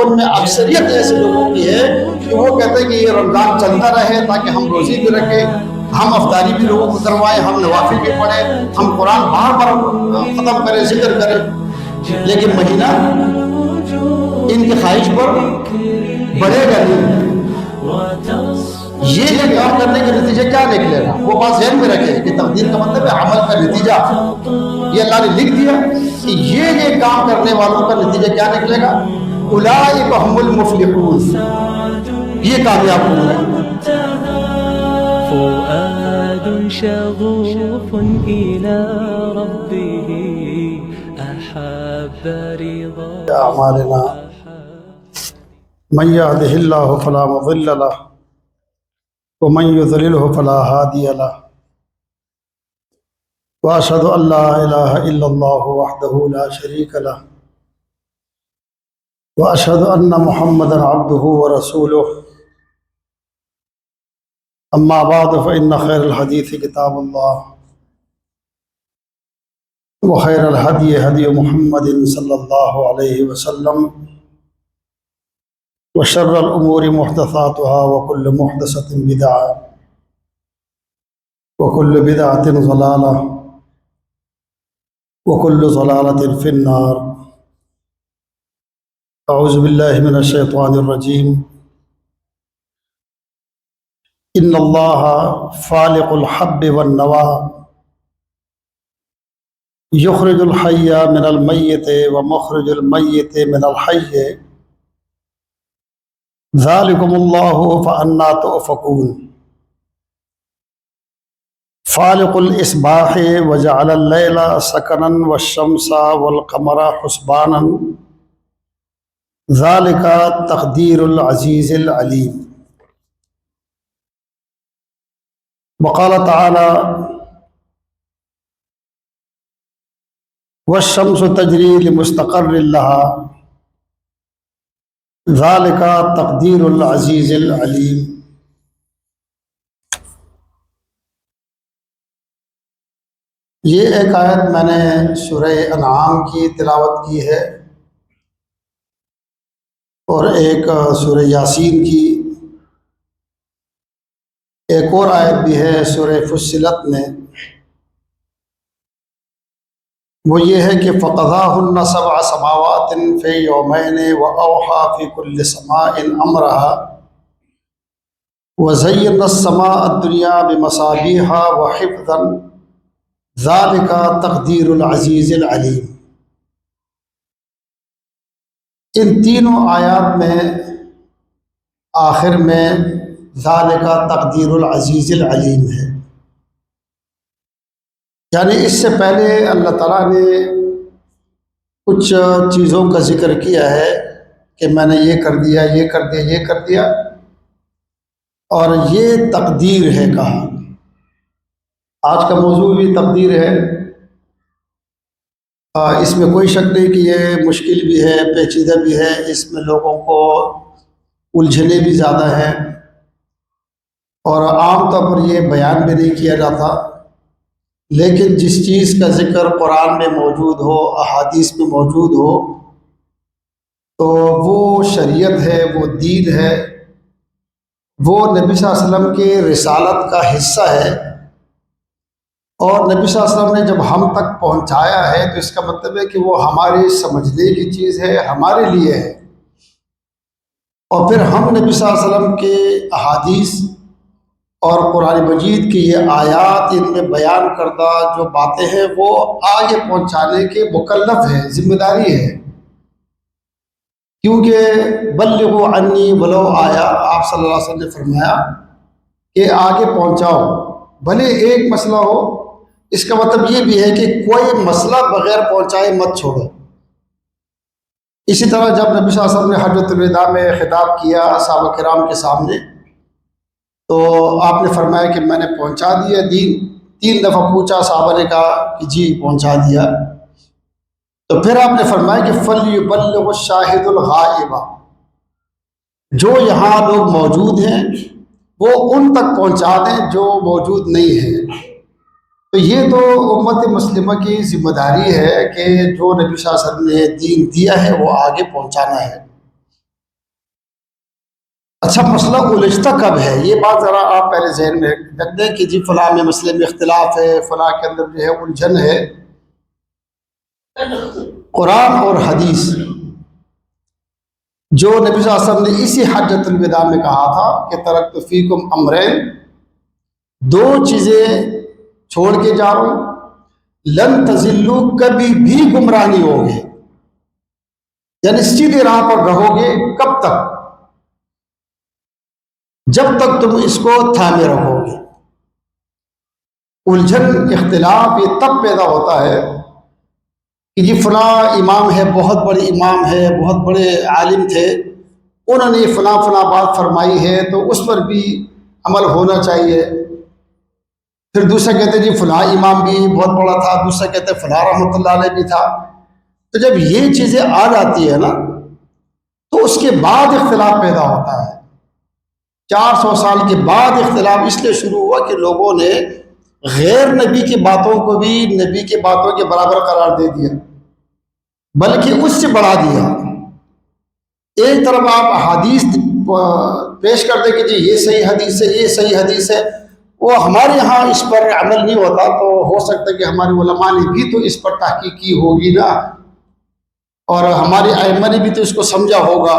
ان میں اکثریت ایسے لوگوں کی ہے کہ وہ کہتے ہیں کہ یہ رمضان چلتا رہے تاکہ ہم روزی بھی رکھیں، ہم افطاری بھی لوگوں کو کروائیں، ہم نوافل بھی پڑھیں، ہم قرآن بار بار ختم کریں، ذکر کریں، لیکن مہینہ ان کی خواہش پر بڑھے گا نہیں۔ یہ کام کرنے کے نتیجے کیا نکلے گا وہ بات ذہن میں رکھے کہ تقدیر کا مطلب ہے عمل کا نتیجہ۔ یہ اللہ نے لکھ دیا کہ یہ کام کرنے والوں کا نتیجہ کیا نکلے گا، اولئک هم المفلحون، یہ کامیاب ہوں گے۔ فؤاد شغوف إلى ربه أحب رضا أعمالنا من يهده الله فلا مضل له ومن يضلله فلا هادي له، وأشهد أن لا إله إلا الله وحده لا شريك له، وأشهد أن محمدا عبده ورسوله، أما بعد فإن خير الحديث كتاب الله، وخير الهدي هدي محمد صلى الله عليه وسلم، وشر الأمور محدثاتها وكل محدثة بدعة وكل بدعة ضلالة وكل ضلالة في النار۔ اعوذ باللہ من الشیطان الرجیم۔ ان اللہ فالق الحب والنوى یخرج الحی من المیت ومخرج المیت من الحی ذالکم اللہ فأنا تؤفکون۔ فالق الاصباح وجعل اللیل سکنا والشمس والقمر حسبانا ذالک تقدیر العزیز العلیم۔ وقال تعالی والشمس تجری لمستقر لها ذالک تقدیر العزیز العلیم۔ یہ ایک آیت میں نے سورہ انعام کی تلاوت کی ہے اور ایک سورہ یاسین کی، ایک اور آیت بھی ہے سورہ فصلت میں، وہ یہ ہے کہ فَقَضَاهُنَّ سَبْعَ سَمَاوَاتٍ فِي يَوْمَيْنِ وَأَوْحَىٰ فِي كُلِّ سَمَاءٍ أَمْرَهَا وَزَيَّنَّا السَّمَاءَ الدُّنْيَا بِمَصَابِيحَ وَحِفْظًا ذَلِكَ تَقْدِيرُ الْعَزِيزِ الْعَلِيمِ۔ ان تینوں آیات میں آخر میں ذالک تقدیر العزیز العلیم ہے، یعنی اس سے پہلے اللہ تعالیٰ نے کچھ چیزوں کا ذکر کیا ہے کہ میں نے یہ کر دیا، یہ کر دیا، یہ کر دیا، اور یہ تقدیر ہے کہا۔ آج کا موضوع بھی تقدیر ہے، اس میں کوئی شک نہیں کہ یہ مشکل بھی ہے، پیچیدہ بھی ہے، اس میں لوگوں کو الجھنے بھی زیادہ ہیں، اور عام طور پر یہ بیان بھی نہیں کیا جاتا، لیکن جس چیز کا ذکر قرآن میں موجود ہو، احادیث میں موجود ہو، تو وہ شریعت ہے، وہ دین ہے، وہ نبی صلی اللہ علیہ وسلم کے رسالت کا حصہ ہے، اور نبی صلی اللہ علیہ وسلم نے جب ہم تک پہنچایا ہے تو اس کا مطلب ہے کہ وہ ہماری سمجھنے کی چیز ہے، ہمارے لیے ہے، اور پھر ہم نبی صلی اللہ علیہ وسلم کے احادیث اور قرآن مجید کی یہ آیات، ان میں بیان کردہ جو باتیں ہیں وہ آگے پہنچانے کے مکلف ہیں، ذمہ داری ہے، کیونکہ بلغوا عنی ولو آیا، آپ صلی اللہ علیہ وسلم نے فرمایا کہ آگے پہنچاؤ، بھلے ایک مسئلہ ہو۔ اس کا مطلب یہ بھی ہے کہ کوئی مسئلہ بغیر پہنچائے مت چھوڑو۔ اسی طرح جب نبی صلی اللہ علیہ وسلم نے حجۃ الوداع میں خطاب کیا صحابہ کرام کے سامنے، تو آپ نے فرمایا کہ میں نے پہنچا دیا دین۔ 3 دفعہ پوچھا، صحابہ نے کہا کہ جی پہنچا دیا۔ تو پھر آپ نے فرمایا کہ فَلْيُبَلِّغُ الشَّاهِدُ الْغَائِبَ، جو یہاں لوگ موجود ہیں وہ ان تک پہنچا دیں جو موجود نہیں ہیں۔ تو یہ تو امت مسلمہ کی ذمہ داری ہے کہ جو نبی صلی اللہ علیہ وسلم نے دین دیا ہے وہ آگے پہنچانا ہے۔ اچھا مسئلہ الجھتا کب ہے، یہ بات ذرا آپ پہلے ذہن میں رکھ دیں کہ جی فلاں میں مسئلے میں اختلاف ہے، فلاں کے اندر جو ہے الجھن ہے۔ قرآن اور حدیث جو نبی صلی اللہ علیہ وسلم نے اسی حجۃ الوداع میں کہا تھا کہ ترکت فیکم امرین، دو چیزیں چھوڑ کے جا رہا ہوں، لن تضلوا، کبھی بھی گمراہ نہیں ہوگے، یعنی سیدھے راہ پر رہو گے۔ کب تک؟ جب تک تم اس کو تھامے رکھو گے۔ الجھن اختلاف یہ تب پیدا ہوتا ہے کہ جی فلاں امام ہے، بہت بڑے امام ہے، بہت بڑے عالم تھے، انہوں نے فلاں فلاں بات فرمائی ہے تو اس پر بھی عمل ہونا چاہیے۔ پھر دوسرا کہتے ہیں جی فلاں امام بھی بہت بڑا تھا، دوسرا کہتے ہیں فلاں رحمۃ اللہ علیہ بھی تھا۔ تو جب یہ چیزیں آ جاتی ہے نا تو اس کے بعد اختلاف پیدا ہوتا ہے۔ 400 سال کے بعد اختلاف اس لیے شروع ہوا کہ لوگوں نے غیر نبی کی باتوں کو بھی نبی کی باتوں کے برابر قرار دے دیا، بلکہ اس سے بڑھا دیا۔ ایک طرف آپ حدیث پیش کر دیں کہ جی یہ صحیح حدیث ہے، یہ صحیح حدیث ہے، وہ ہمارے یہاں اس پر عمل نہیں ہوتا، تو ہو سکتا ہے کہ ہمارے علماء نے بھی تو اس پر تحقیق کی ہوگی نا، اور ہمارے ائمہ نے بھی تو اس کو سمجھا ہوگا۔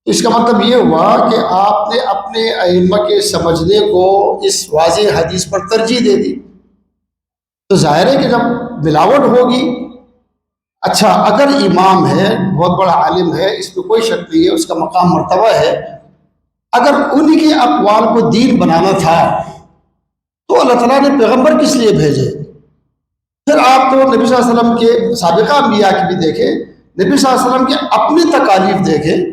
اس کا مطلب یہ ہوا کہ آپ نے اپنے ائمہ کے سمجھنے کو اس واضح حدیث پر ترجیح دے دی، تو ظاہر ہے کہ جب ملاوٹ ہوگی۔ اچھا اگر امام ہے، بہت بڑا عالم ہے، اس میں کوئی شک نہیں ہے، اس کا مقام مرتبہ ہے، اگر ان کے اقوال کو دین بنانا تھا تو اللہ تعالیٰ نے پیغمبر کس لیے بھیجے؟ پھر آپ تو نبی صلی اللہ علیہ وسلم کے سابقہ انبیاء کی بھی دیکھیں، نبی صلی اللہ علیہ وسلم کی اپنی تکالیف دیکھیں،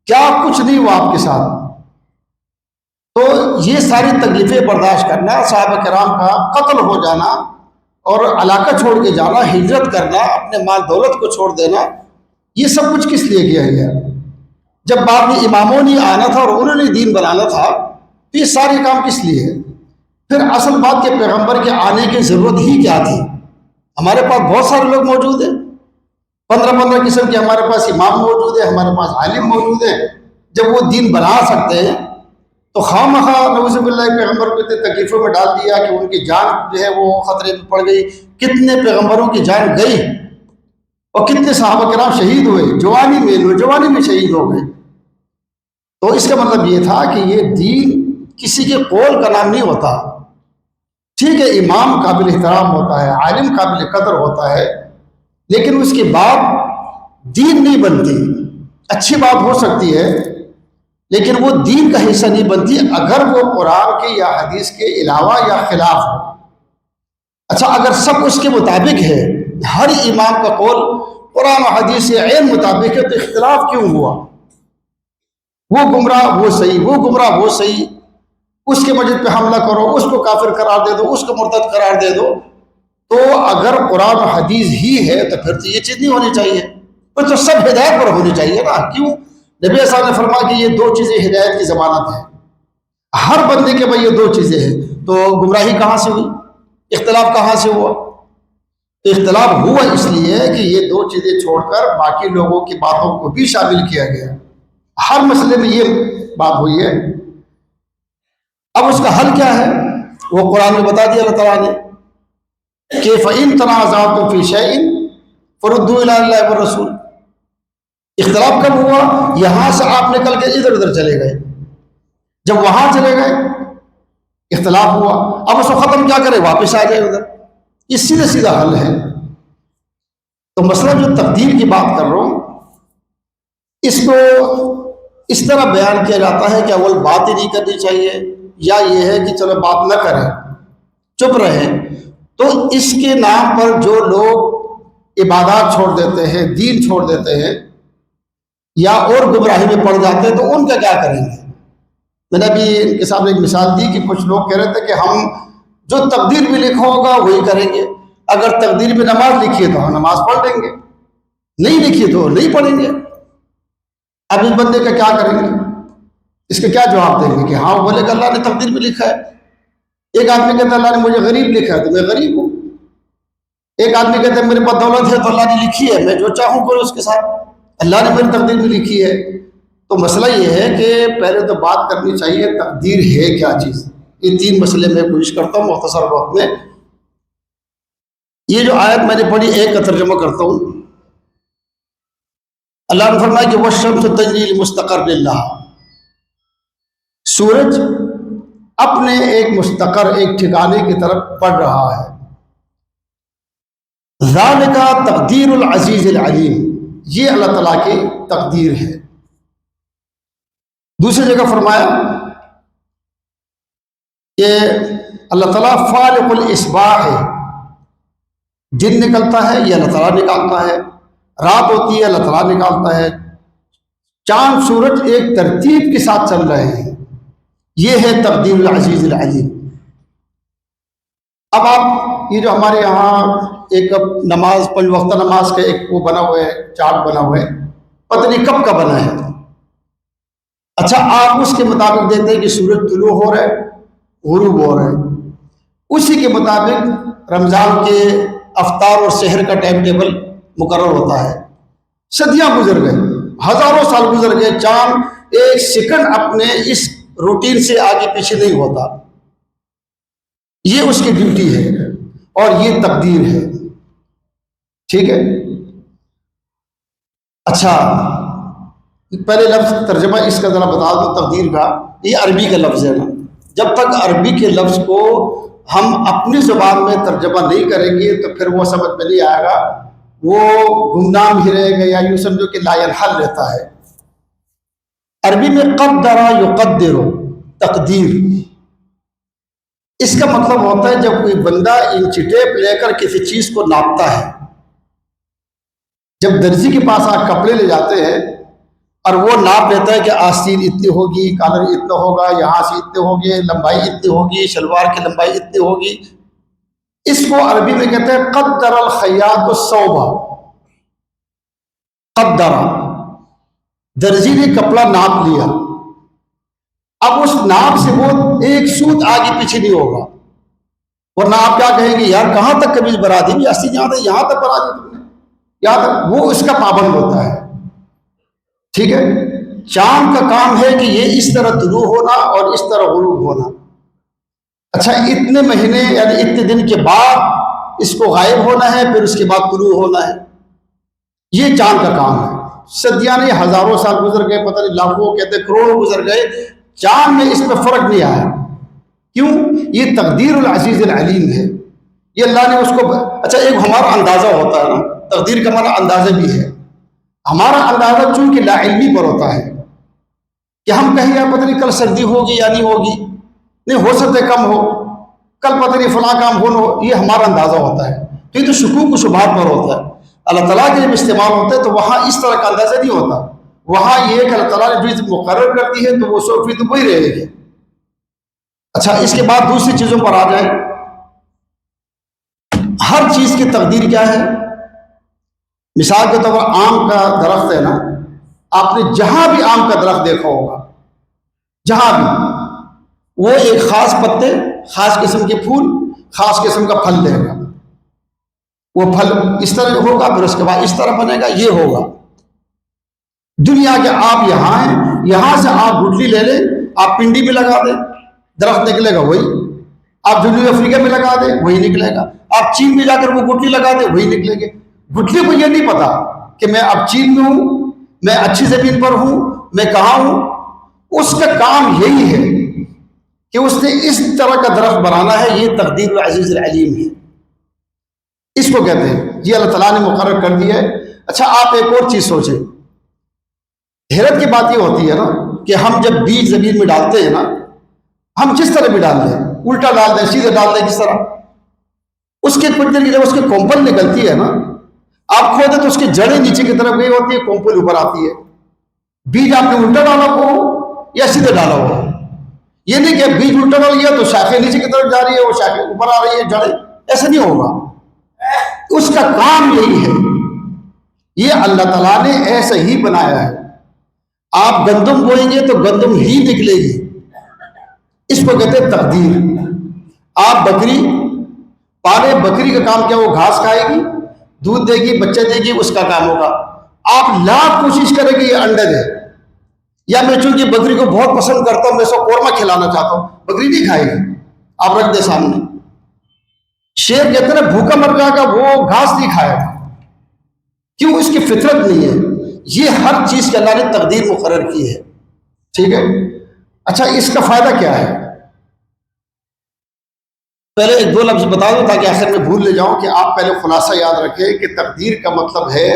کیا کچھ نہیں ہوا آپ کے ساتھ؟ تو یہ ساری تکلیفیں برداشت کرنا، صحابہ کرام کا قتل ہو جانا اور علاقہ چھوڑ کے جانا، ہجرت کرنا، اپنے مال دولت کو چھوڑ دینا، یہ سب کچھ کس لیے کیا گیا؟ جب بعد میں اماموں نے آنا تھا اور انہوں نے دین بنانا تھا تو یہ سارے کام کس لیے ہے؟ پھر اصل بات کہ پیغمبر کے آنے کی ضرورت ہی کیا تھی؟ ہمارے پاس بہت سارے لوگ موجود ہیں، 15 قسم کے ہمارے پاس امام موجود ہیں، ہمارے پاس عالم موجود ہیں۔ جب وہ دین بنا سکتے ہیں تو خواہ مخواہ نعوذ باللہ پیغمبر کو اتنے تکلیفوں میں ڈال دیا کہ ان کی جان جو ہے وہ خطرے میں پڑ گئی۔ کتنے پیغمبروں کی جان گئی اور کتنے صحابہ کرام شہید ہوئے، جوانی میں، نوجوانی میں شہید ہو گئے۔ تو اس کا مطلب یہ تھا کہ یہ دین کسی کے قول کا نام نہیں ہوتا۔ ٹھیک ہے امام قابل احترام ہوتا ہے، عالم قابل قدر ہوتا ہے، لیکن اس کے بعد دین نہیں بنتی۔ اچھی بات ہو سکتی ہے لیکن وہ دین کا حصہ نہیں بنتی اگر وہ قرآن کے یا حدیث کے علاوہ یا خلاف ہو۔ اچھا اگر سب اس کے مطابق ہے، ہر امام کا قول قرآن و حدیث سے عین مطابق ہے، تو اختلاف کیوں ہوا؟ وہ گمراہ وہ صحیح، وہ گمراہ وہ صحیح، اس کے مسجد پہ حملہ کرو، اس کو کافر قرار دے دو، اس کو مرتد قرار دے دو۔ تو اگر قرآن و حدیث ہی ہے تو پھر تو یہ چیز نہیں ہونی چاہیے، پھر تو سب ہدایت پر ہونی چاہیے نا۔ کیوں؟ نبی صاحب نے فرمایا کہ یہ دو چیزیں ہدایت کی ضمانت ہیں، ہر بندے کے بھائی یہ دو چیزیں ہیں، تو گمراہی کہاں سے ہوئی؟ اختلاف کہاں سے ہوا؟ تو اختلاف ہوا اس لیے کہ یہ دو چیزیں چھوڑ کر باقی لوگوں کی باتوں کو بھی شامل کیا گیا۔ ہر مسئلے میں یہ بات ہوئی ہے۔ اب اس کا حل کیا ہے؟ وہ قرآن میں بتا دیا اللہ تعالیٰ نے کہ فَإِن تَنَازَعْتُمْ فِي شَيْءٍ فَرُدُّوهُ إِلَى اللَّهِ وَالرَّسُولِ۔ اختلاف کب ہوا؟ یہاں سے آپ نکل کے ادھر ادھر چلے گئے، جب وہاں چلے گئے اختلاف ہوا، اب اس کو ختم کیا کرے؟ واپس آ جائے ادھر۔ یہ سیدھا سیدھا حل ہے۔ تو مسئلہ جو تقدیر کی بات کر رہا ہوں، اس کو اس طرح بیان کیا جاتا ہے کہ اول بات ہی نہیں کرنی چاہیے، یا یہ ہے کہ چلو بات نہ کریں، چپ رہیں۔ تو اس کے نام پر جو لوگ عبادات چھوڑ دیتے ہیں، دین چھوڑ دیتے ہیں، یا اور گمراہی میں پڑ جاتے ہیں، تو ان کا کیا کریں گے؟ میں نے ابھی ان کے سامنے ایک مثال دی کہ کچھ لوگ کہہ رہے تھے کہ ہم جو تقدیر میں لکھا ہوگا وہی کریں گے، اگر تقدیر میں نماز لکھی ہے تو ہم نماز پڑھ لیں گے، نہیں لکھی تو نہیں پڑھیں گے۔ اب اس بندے کا کیا کریں گے؟ اس کا کیا جواب دیں گے کہ ہاں بولے کہ اللہ نے تقدیر میں لکھا ہے؟ ایک آدمی کہتا ہے اللہ نے مجھے غریب لکھا ہے تو میں غریب ہوں، ایک آدمی کہتا ہے میرے پاس دولت ہے تو اللہ نے لکھی ہے، میں جو چاہوں کروں اس کے ساتھ، اللہ نے میری تقدیر میں لکھی ہے۔ تو مسئلہ یہ ہے کہ پہلے تو بات کرنی چاہیے تقدیر ہے کیا چیز. یہ 3 مسئلے میں کوشش کرتا ہوں مختصر وقت میں. یہ جو آیت میں نے پڑھی ایک کا ترجمہ کرتا ہوں. اللہ نے فرمایا کہ والشمس تجری لمستقر لہا، سورج اپنے ایک مستقر ایک ٹھکانے کی طرف بڑھ رہا ہے. ذالک تقدیر العزیز العلیم، یہ اللہ تعالیٰ کی تقدیر ہے. دوسری جگہ فرمایا کہ اللہ تعالیٰ فالق الاصباح ہے، دن نکلتا ہے یہ اللہ تعالیٰ نکالتا ہے، رات ہوتی ہے اللہ تعالیٰ نکالتا ہے، چاند سورج ایک ترتیب کے ساتھ چل رہے ہیں. یہ ہے تقدیر العزیز العلیم. اب آپ یہ جو ہمارے یہاں ایک نماز 5 وقتہ نماز کا ایک وہ بنا ہوا ہے، چارٹ بنا ہوا ہے، پتہ نہیں کب کا بنا ہے. اچھا آپ اس کے مطابق دیکھتے ہیں کہ سورج طلوع ہو رہا ہے غروب ہو رہا ہے، اسی کے مطابق رمضان کے افطار اور سحر کا ٹائم ٹیبل مقرر ہوتا ہے. صدیاں گزر گئے، ہزاروں سال گزر گئے، چاند ایک سیکنڈ اپنے اس روٹین سے آگے پیچھے نہیں ہوتا. یہ اس کی ڈیوٹی ہے اور یہ تقدیر ہے. ٹھیک ہے. اچھا پہلے لفظ ترجمہ اس کا ذرا بتا دوں تقدیر کا. یہ عربی کا لفظ ہے نا، جب تک عربی کے لفظ کو ہم اپنی زبان میں ترجمہ نہیں کریں گے تو پھر وہ سمجھ میں نہیں آئے گا، وہ گمنام ہی رہے گا، یا یوں سمجھو کہ لا ينحل رہتا ہے. عربی میں قدر یقدر تقدیر، اس کا مطلب ہوتا ہے جب کوئی بندہ انچی ٹیپ لے کر کسی چیز کو ناپتا ہے. جب درزی کے پاس آپ کپڑے لے جاتے ہیں اور وہ ناپ لیتا ہے کہ آستین اتنی ہوگی، کالر اتنا ہوگا، یہاں سے اتنے ہوگی، لمبائی اتنی ہوگی، شلوار کی لمبائی اتنی ہوگی، اس کو عربی میں کہتے ہیں قدر الخیاط الثوب. قدر، درزی نے کپڑا ناپ لیا، اب اس ناپ سے وہ ایک سوت آگے پیچھے نہیں ہوگا، ورنہ آپ کیا کہیں گے یار کہاں تک قمیض بنا دی، آستین یہاں تک بنا دی تم نے، یہاں تک، وہ اس کا پابند ہوتا ہے. ٹھیک ہے. چاند کا کام ہے کہ یہ اس طرح طلوع ہونا اور اس طرح غروب ہونا. اچھا اتنے مہینے یعنی اتنے دن کے بعد اس کو غائب ہونا ہے، پھر اس کے بعد طلوع ہونا ہے. یہ چاند کا کام ہے. صدیاں نہیں ہزاروں سال گزر گئے، پتہ نہیں لاکھوں کہتے کروڑوں گزر گئے، چاند میں اس میں فرق نہیں آیا. کیوں؟ یہ تقدیر العزیز العلیم ہے. یہ اللہ نے اس کو اچھا ایک ہمارا اندازہ ہوتا ہے نا، تقدیر کا ہمارا اندازہ بھی ہے. ہمارا اندازہ چونکہ لا علمی پر ہوتا ہے کہ ہم کہیں یار پتہ نہیں کل سردی ہوگی یا نہیں ہوگی، نہیں ہو سکتے کم ہو، کل پتہ نہیں فلاں کام ہو نہ ہو، یہ ہمارا اندازہ ہوتا ہے. تو یہ تو شکوک و شبہات پر ہوتا ہے. اللہ تعالیٰ کے جب استعمال ہوتا ہے تو وہاں اس طرح کا اندازہ نہیں ہوتا. وہاں یہ کہ اللہ تعالیٰ نے جو مقرر کرتی ہے تو وہ 100% وہی رہے گی. اچھا اس کے بعد دوسری چیزوں پر آ جائیں. ہر چیز کی تقدیر کیا ہے؟ مثال کے طور پر آم کا درخت ہے نا، آپ نے جہاں بھی آم کا درخت دیکھا ہوگا، جہاں بھی، وہ ایک خاص پتے، خاص قسم کے پھول، خاص قسم کا پھل دے گا. وہ پھل اس طرح ہوگا، پھر اس کے بعد اس طرح بنے گا، یہ ہوگا. دنیا کے آپ یہاں ہیں، یہاں سے آپ گٹلی لے لیں، آپ پنڈی میں لگا دیں، درخت نکلے گا وہی. آپ جنوبی افریقہ میں لگا دیں وہی نکلے گا. آپ چین میں جا کر وہ گٹلی لگا دیں وہی نکلے گے. گٹلی کو یہ نہیں پتا کہ میں اب چین میں ہوں، میں اچھی زمین پر ہوں، میں کہاں ہوں. اس کا کام یہی ہے کہ اس نے اس طرح کا درخت بنانا ہے. یہ تقدیر العزیز العلیم ہے، اس کو کہتے ہیں. یہ اللہ تعالیٰ نے مقرر کر دیا ہے. اچھا آپ ایک اور چیز سوچیں. حیرت کی بات یہ ہوتی ہے نا کہ ہم جب بیج زمین میں ڈالتے ہیں نا، ہم جس طرح بھی ڈال دیں، الٹا ڈال دیں، سیدھے ڈال دیں، جس طرح، اس کے کچھ دیر کی جب اس کی کومپل نکلتی ہے نا، آپ کھودیں تو اس کی جڑیں نیچے کی طرف گئی ہوتی ہے، کومپل اوپر آتی ہے. بیج آپ نے الٹا ڈالا ہو یا سیدھے ڈالا ہو، یہ نہیں کہ بیج الٹا ڈال گیا تو شاخیں نیچے کی طرف جا رہی ہے، وہ شاخیں اوپر آ رہی ہے، جڑیں، ایسا نہیں ہوگا. اس کا کام یہی ہے. یہ اللہ تعالیٰ نے ایسا ہی بنایا ہے. آپ گندم بوئیں گے تو گندم ہی نکلے گی، اس کو کہتے ہیں تقدیر. آپ بکری پالے، بکری کا کام کیا؟ وہ گھاس کھائے گی، دودھ دے گی، بچہ دے گی، اس کا کام ہوگا. آپ لاکھ کوشش کریں گے یہ انڈے دے، یا میں چونکہ بکری کو بہت پسند کرتا ہوں، میں اس کو قورمہ کھلانا چاہتا ہوں، بکری نہیں کھائے گی، آپ رکھ دیں سامنے۔ شیر کہتے ہیں بھوکا مر جائے گا، وہ گھاس نہیں کھائے گا، کیوں؟ اس کی فطرت نہیں ہے۔ یہ ہر چیز کے اللہ نے تقدیر مقرر کی ہے، ٹھیک ہے۔ اچھا، اس کا فائدہ کیا ہے؟ پہلے ایک دو لفظ بتا دوں تاکہ آخر میں بھول نہ جاؤں، کہ آپ پہلے خلاصہ یاد رکھیں کہ تقدیر کا مطلب ہے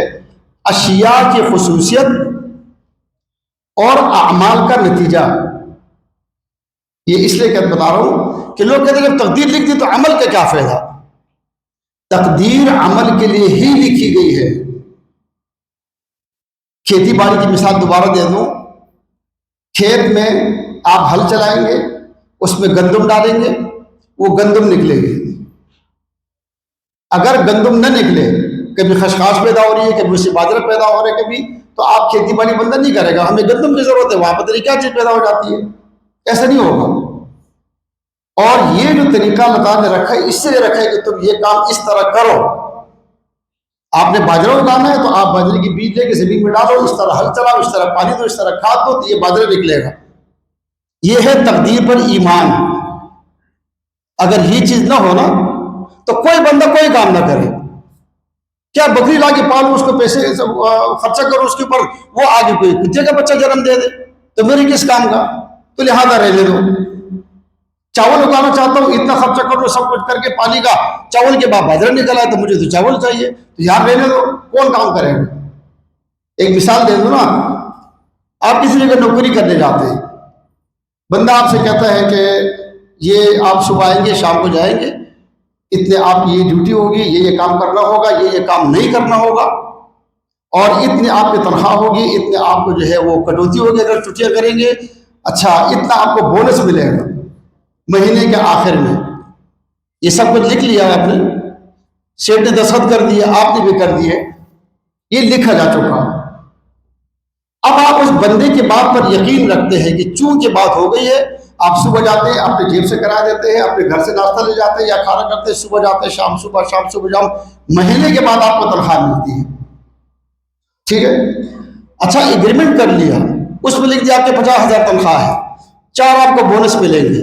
اشیاء کی خصوصیت اور اعمال کا نتیجہ۔ یہ اس لیے کہ بتا رہا ہوں کہ لوگ کہتے ہیں کہ تقدیر لکھ دی تو عمل کا کیا فائدہ؟ تقدیر عمل کے لیے ہی لکھی گئی ہے۔ کھیتی باڑی کی مثال دوبارہ دے دوں، کھیت میں آپ ہل چلائیں گے، اس میں گندم ڈالیں گے، وہ گندم نکلے گی۔ اگر گندم نہ نکلے، کبھی خشخاش پیدا ہو رہی ہے، کبھی اس سے باجرہ پیدا ہو رہا ہے، کبھی، تو آپ کھیتی باڑی بندہ نہیں کرے گا، ہمیں گندم کی ضرورت ہے، وہاں پتہ نہیں کیا چیز پیدا ہو جاتی ہے، ایسا نہیں ہوگا۔ اور یہ جو طریقہ اللہ تعالیٰ نے رکھا ہے، اس سے رکھا ہے کہ تم یہ کام اس طرح کرو۔ آپ نے باجرہ اگانا ہے تو آپ باجرے کی بیج لے کے زمین میں ڈالو، اس طرح ہل چلاؤ، اس طرح پانی دو، اس طرح کھاد دو، تو یہ باجرہ نکلے گا۔ یہ ہے تقدیر پر ایمان۔ اگر یہ چیز نہ ہونا تو کوئی بندہ کوئی کام نہ کرے۔ کیا بکری لا کے پالو، اس کو پیسے خرچہ کرو اس کے اوپر، وہ آگے کوئی کتے کا بچہ جنم دے دے تو میری کس کام کا؟ تو لہذا رہنے دو۔ چاول اگانا چاہتا ہوں، اتنا خرچہ کر لو، سب کچھ کر کے پانی کا، چاول کے بعد باجرہ نکل آئے تو مجھے تو چاول چاہیے، تو یار رہنے دو، کون کام کرے گا؟ ایک مثال دے دوں نا، آپ کسی جگہ نوکری کرنے جاتے ہیں، بندہ آپ سے کہتا ہے کہ یہ آپ صبح آئیں گے شام کو جائیں گے، اتنے آپ کی یہ ڈیوٹی ہوگی، یہ کام کرنا ہوگا، یہ کام نہیں کرنا ہوگا، اور اتنے آپ کی تنخواہ ہوگی، اتنے آپ کو جو ہے وہ کٹوتی ہوگی اگر چھٹیاں کریں گے، اچھا اتنا آپ کو بونس ملے گا مہینے کے آخر میں۔ یہ سب کچھ لکھ لیا آپ نے، سیٹ نے دستخط کر دیے، آپ نے بھی کر دیے، یہ لکھا جا چکا۔ اب آپ اس بندے کے بات پر یقین رکھتے ہیں کہ چونکہ بات ہو گئی ہے، آپ صبح جاتے ہیں، اپنے جیب سے کرا دیتے ہیں، اپنے گھر سے ناشتہ لے جاتے ہیں یا کھانا کرتے ہیں، صبح جاتے ہیں شام صبح، شام صبح جاؤ، مہینے کے بعد آپ کو تنخواہ ملتی ہے، ٹھیک ہے۔ اچھا، ایگریمنٹ کر لیا، اس میں لکھ دیا آپ کے 50,000 تنخواہ ہے، 4 آپ کو بونس ملیں گے،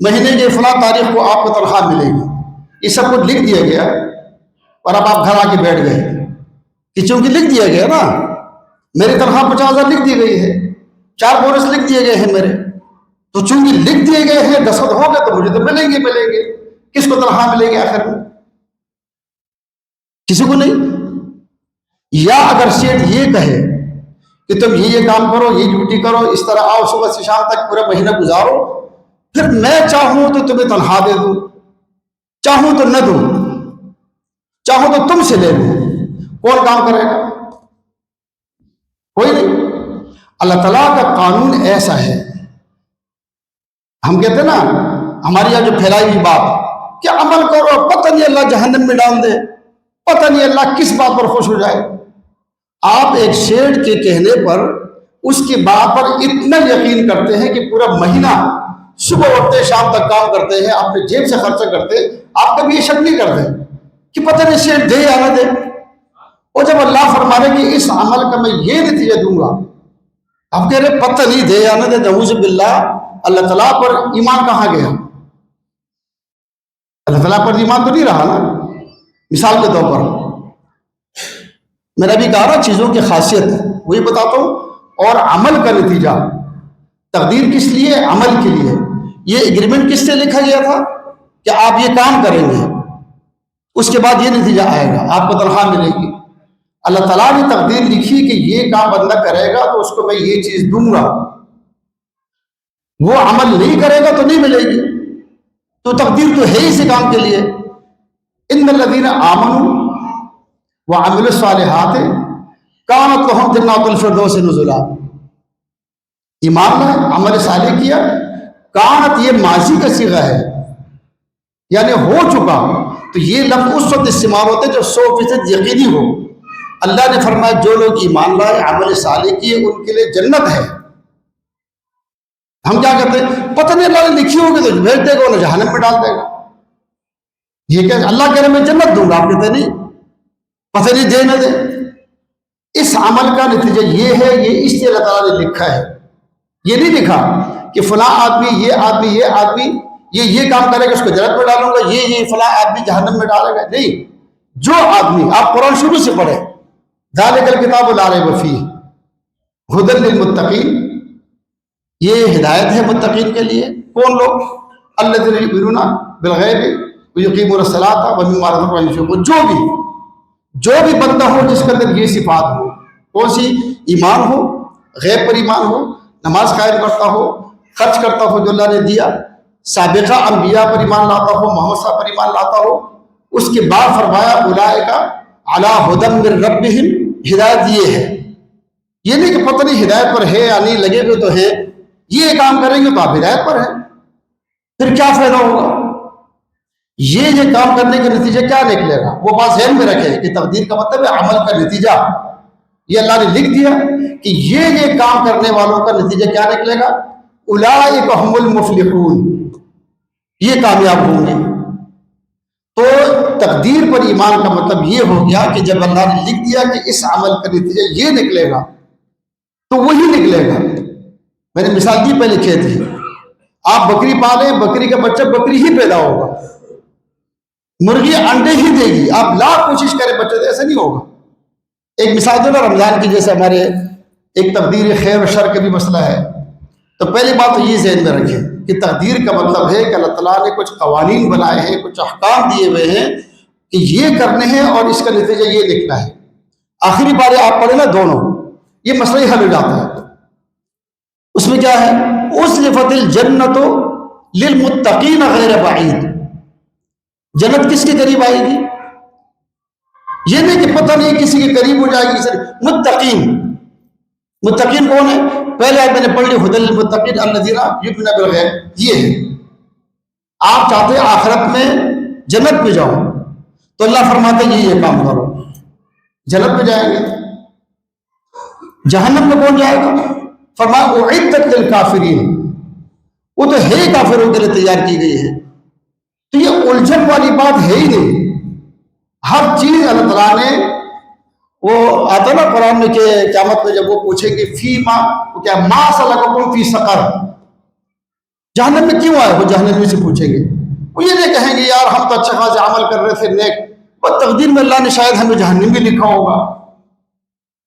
مہینے کے فلاں تاریخ کو آپ کو تنخواہ ملے گی، یہ سب کچھ لکھ دیا گیا، اور اب آپ گھر آ کے بیٹھ گئے کہ چونکہ لکھ دیا گیا نا، میری تنخواہ 50,000 لکھ دی گئی ہے، 4 بونس لکھ دیے گئے ہیں میرے، تو چونکہ لکھ دیے گئے ہیں، دستخط ہو گئے، تو مجھے تو ملیں گے۔ کس کو تنخواہ ملے گی آخر میں؟ کسی کو نہیں۔ یا اگر سیٹ یہ کہے کہ تم یہ کام کرو، یہ ڈیوٹی کرو، اس طرح آؤ، صبح سے شام تک پورا مہینہ گزارو، پھر میں چاہوں تو تمہیں تنخواہ دے دوں، چاہوں تو نہ دوں، چاہوں تو تم سے لے لوں، کون کام کرے گا؟ کوئی نہیں۔ اللہ تعالیٰ کا قانون ایسا ہے۔ ہم کہتے ہیں نا، ہماری یہاں جو پھیلائی ہوئی بات کہ عمل کرو، پتہ نہیں اللہ جہنم میں ڈال دے، پتہ نہیں اللہ کس بات پر خوش ہو جائے۔ آپ ایک شیٹ کے کہنے پر اس کی بات پر اتنا یقین کرتے ہیں کہ پورا مہینہ صبح اٹھتے شام تک کام کرتے ہیں، اپنے جیب سے خرچہ کرتے، آپ کبھی یہ شک نہیں کرتے کہ پتہ نہیں شیٹ دے یا نہ دے۔ اور جب اللہ فرمانے کہ اس عمل کا میں یہ نتیجہ دوں گا، آپ کہہ رہے پتہ نہیں دے یا نہ دے، نعوذ باللہ، اللہ تعالیٰ پر ایمان کہاں گیا؟ اللہ تعالیٰ پر ایمان تو نہیں رہا نا۔ مثال کے طور پر میں نے ابھی کہا نا چیزوں کی خاصیت وہی بتاتا ہوں، اور عمل کا نتیجہ۔ تقدیر کس لیے؟ عمل کے لیے۔ یہ ایگریمنٹ کس سے لکھا گیا تھا کہ آپ یہ کام کریں گے، اس کے بعد یہ نتیجہ آئے گا، آپ کو تنخواہ ملے گی۔ اللہ تعالیٰ نے تقدیر لکھی کہ یہ کام بندہ کرے گا تو اس کو میں یہ چیز دوں گا، وہ عمل نہیں کرے گا تو نہیں ملے گی، تو تقدیر تو ہے اسی کام کے لیے۔ ان الذین آمنوا وعملوا الصالحات کانت لهم جنات الفردوس نزلا، ایمان لائے، عمل صالح کیا، کانت یہ ماضی کا صیغہ ہے، یعنی ہو چکا، تو یہ لفظ اس وقت استعمال ہوتے جب 100% یقینی ہو۔ اللہ نے فرمایا جو لوگ ایمان لائے، عمل صالح کیے، ان کے لیے جنت ہے۔ ہم کیا کرتے ہیں؟ پتہ نہیں اللہ نے لکھی ہوگی تو بھیج دے گا، انہیں جہنم میں ڈال دے گا۔ یہ کہ اللہ کہہ رہے میں جنت دوں گا، آپ کہتے نہیں، پتہ نہیں دے نہ دے۔ اس عمل کا نتیجہ یہ ہے، یہ اس لیے اللہ تعالیٰ نے لکھا ہے یہ نہیں لکھا کہ فلاں آدمی یہ آدمی یہ کام کرے گا اس کو جنت میں ڈالوں گا، یہ فلاں آدمی جہنم میں ڈالے گا، نہیں. جو آدمی، آپ قرآن شروع سے پڑھیں، ذالک الکتاب لا ریب فیہ ھدی للمتقین، یہ ہدایت ہے متقین کے لیے. کون لوگ؟ الذین یؤمنون بالغیب ویقیمون الصلاۃ ومما رزقناہم ينفقون. جو بھی بندہ ہو جس کے اندر یہ صفات ہو، کون سی؟ ایمان ہو، غیب پر ایمان ہو، نماز قائم کرتا ہو، خرچ کرتا ہو جو اللہ نے دیا، سابقہ انبیاء پر ایمان لاتا ہو، محمد صاحب پر ایمان لاتا ہو. اس کے بعد فرمایا اولئک علی ھدی من ربہم، ہدایت یہ ہے. یہ نہیں کہ پتہ نہیں ہدایت پر ہے یا نہیں، لگے ہوئے تو ہے، یہ کام کریں گے تو آپ ہدایت پر ہیں، پھر کیا فائدہ ہوگا؟ یہ کام کرنے کا نتیجہ کیا نکلے گا؟ وہ بات ذہن میں رکھے کہ تقدیر کا مطلب ہے عمل کا نتیجہ. یہ اللہ نے لکھ دیا کہ یہ کام کرنے والوں کا نتیجہ کیا نکلے گا؟ اولئک ھم المفلحون، یہ کامیاب ہوں گے. تو تقدیر پر ایمان کا مطلب یہ ہو گیا کہ جب اللہ نے لکھ دیا کہ اس عمل کا نتیجہ یہ نکلے گا تو وہی نکلے گا. میں نے مثال دی پہلے کہی تھی، آپ بکری پالیں، بکری کا بچہ بکری ہی پیدا ہوگا، مرغی انڈے ہی دے گی، آپ لاکھ کوشش کریں بچہ دے، ایسا نہیں ہوگا. ایک مثال دو نا رمضان کی، جیسے ہمارے ایک تقدیر خیر و شر کا بھی مسئلہ ہے. تو پہلی بات تو یہ ذہن میں رکھیں کہ تقدیر کا مطلب ہے کہ اللہ تعالیٰ نے کچھ قوانین بنائے ہیں، کچھ احکام دیے ہوئے ہیں کہ یہ کرنے ہیں اور اس کا نتیجہ یہ لکھنا ہے. آخری بارے آپ پڑھیں نا دونوں، یہ مسئلہ ہی حل ہو جاتا ہے. اس میں کیا ہے؟ اُزْلِفَتِ الْجَنَّةُ لِلْمُتَّقِينَ غَيْرَ بَعِيدٍ. جنت کس کے قریب آئے گی؟ یہ نہیں کہ پتہ نہیں کسی کے قریب ہو جائے گی. متقین کون ہے؟ پہلے آیت میں نے پڑھ لی، ھدی للمتقین الذین یؤمنون بالغیب. یہ ہے. آپ چاہتے ہیں آخرت میں جنت میں جاؤ تو اللہ فرماتے ہیں یہ کام کرو، جنت میں جائیں گے. جہنم میں کون جائے گا؟ فرمایا اعدت للکافرین، وہ تو ہے ہی کافروں کے لیے تیار کی گئی ہے. تو یہ الجھن والی بات ہے ہی نہیں. ہر چیز اللہ تعالیٰ نے، وہ آتا نا قرآن میں کہ قیامت میں جب وہ پوچھیں گے فی ما سلککم فی سقر، جہنم میں کیوں آئے؟ وہ جہنم میں سے پوچھیں گے. وہ یہ نہیں کہیں گے یار ہم تو اچھا خاص عمل کر رہے تھے نیک، اور تقدیر میں اللہ نے شاید ہمیں جہنم بھی لکھا ہوگا.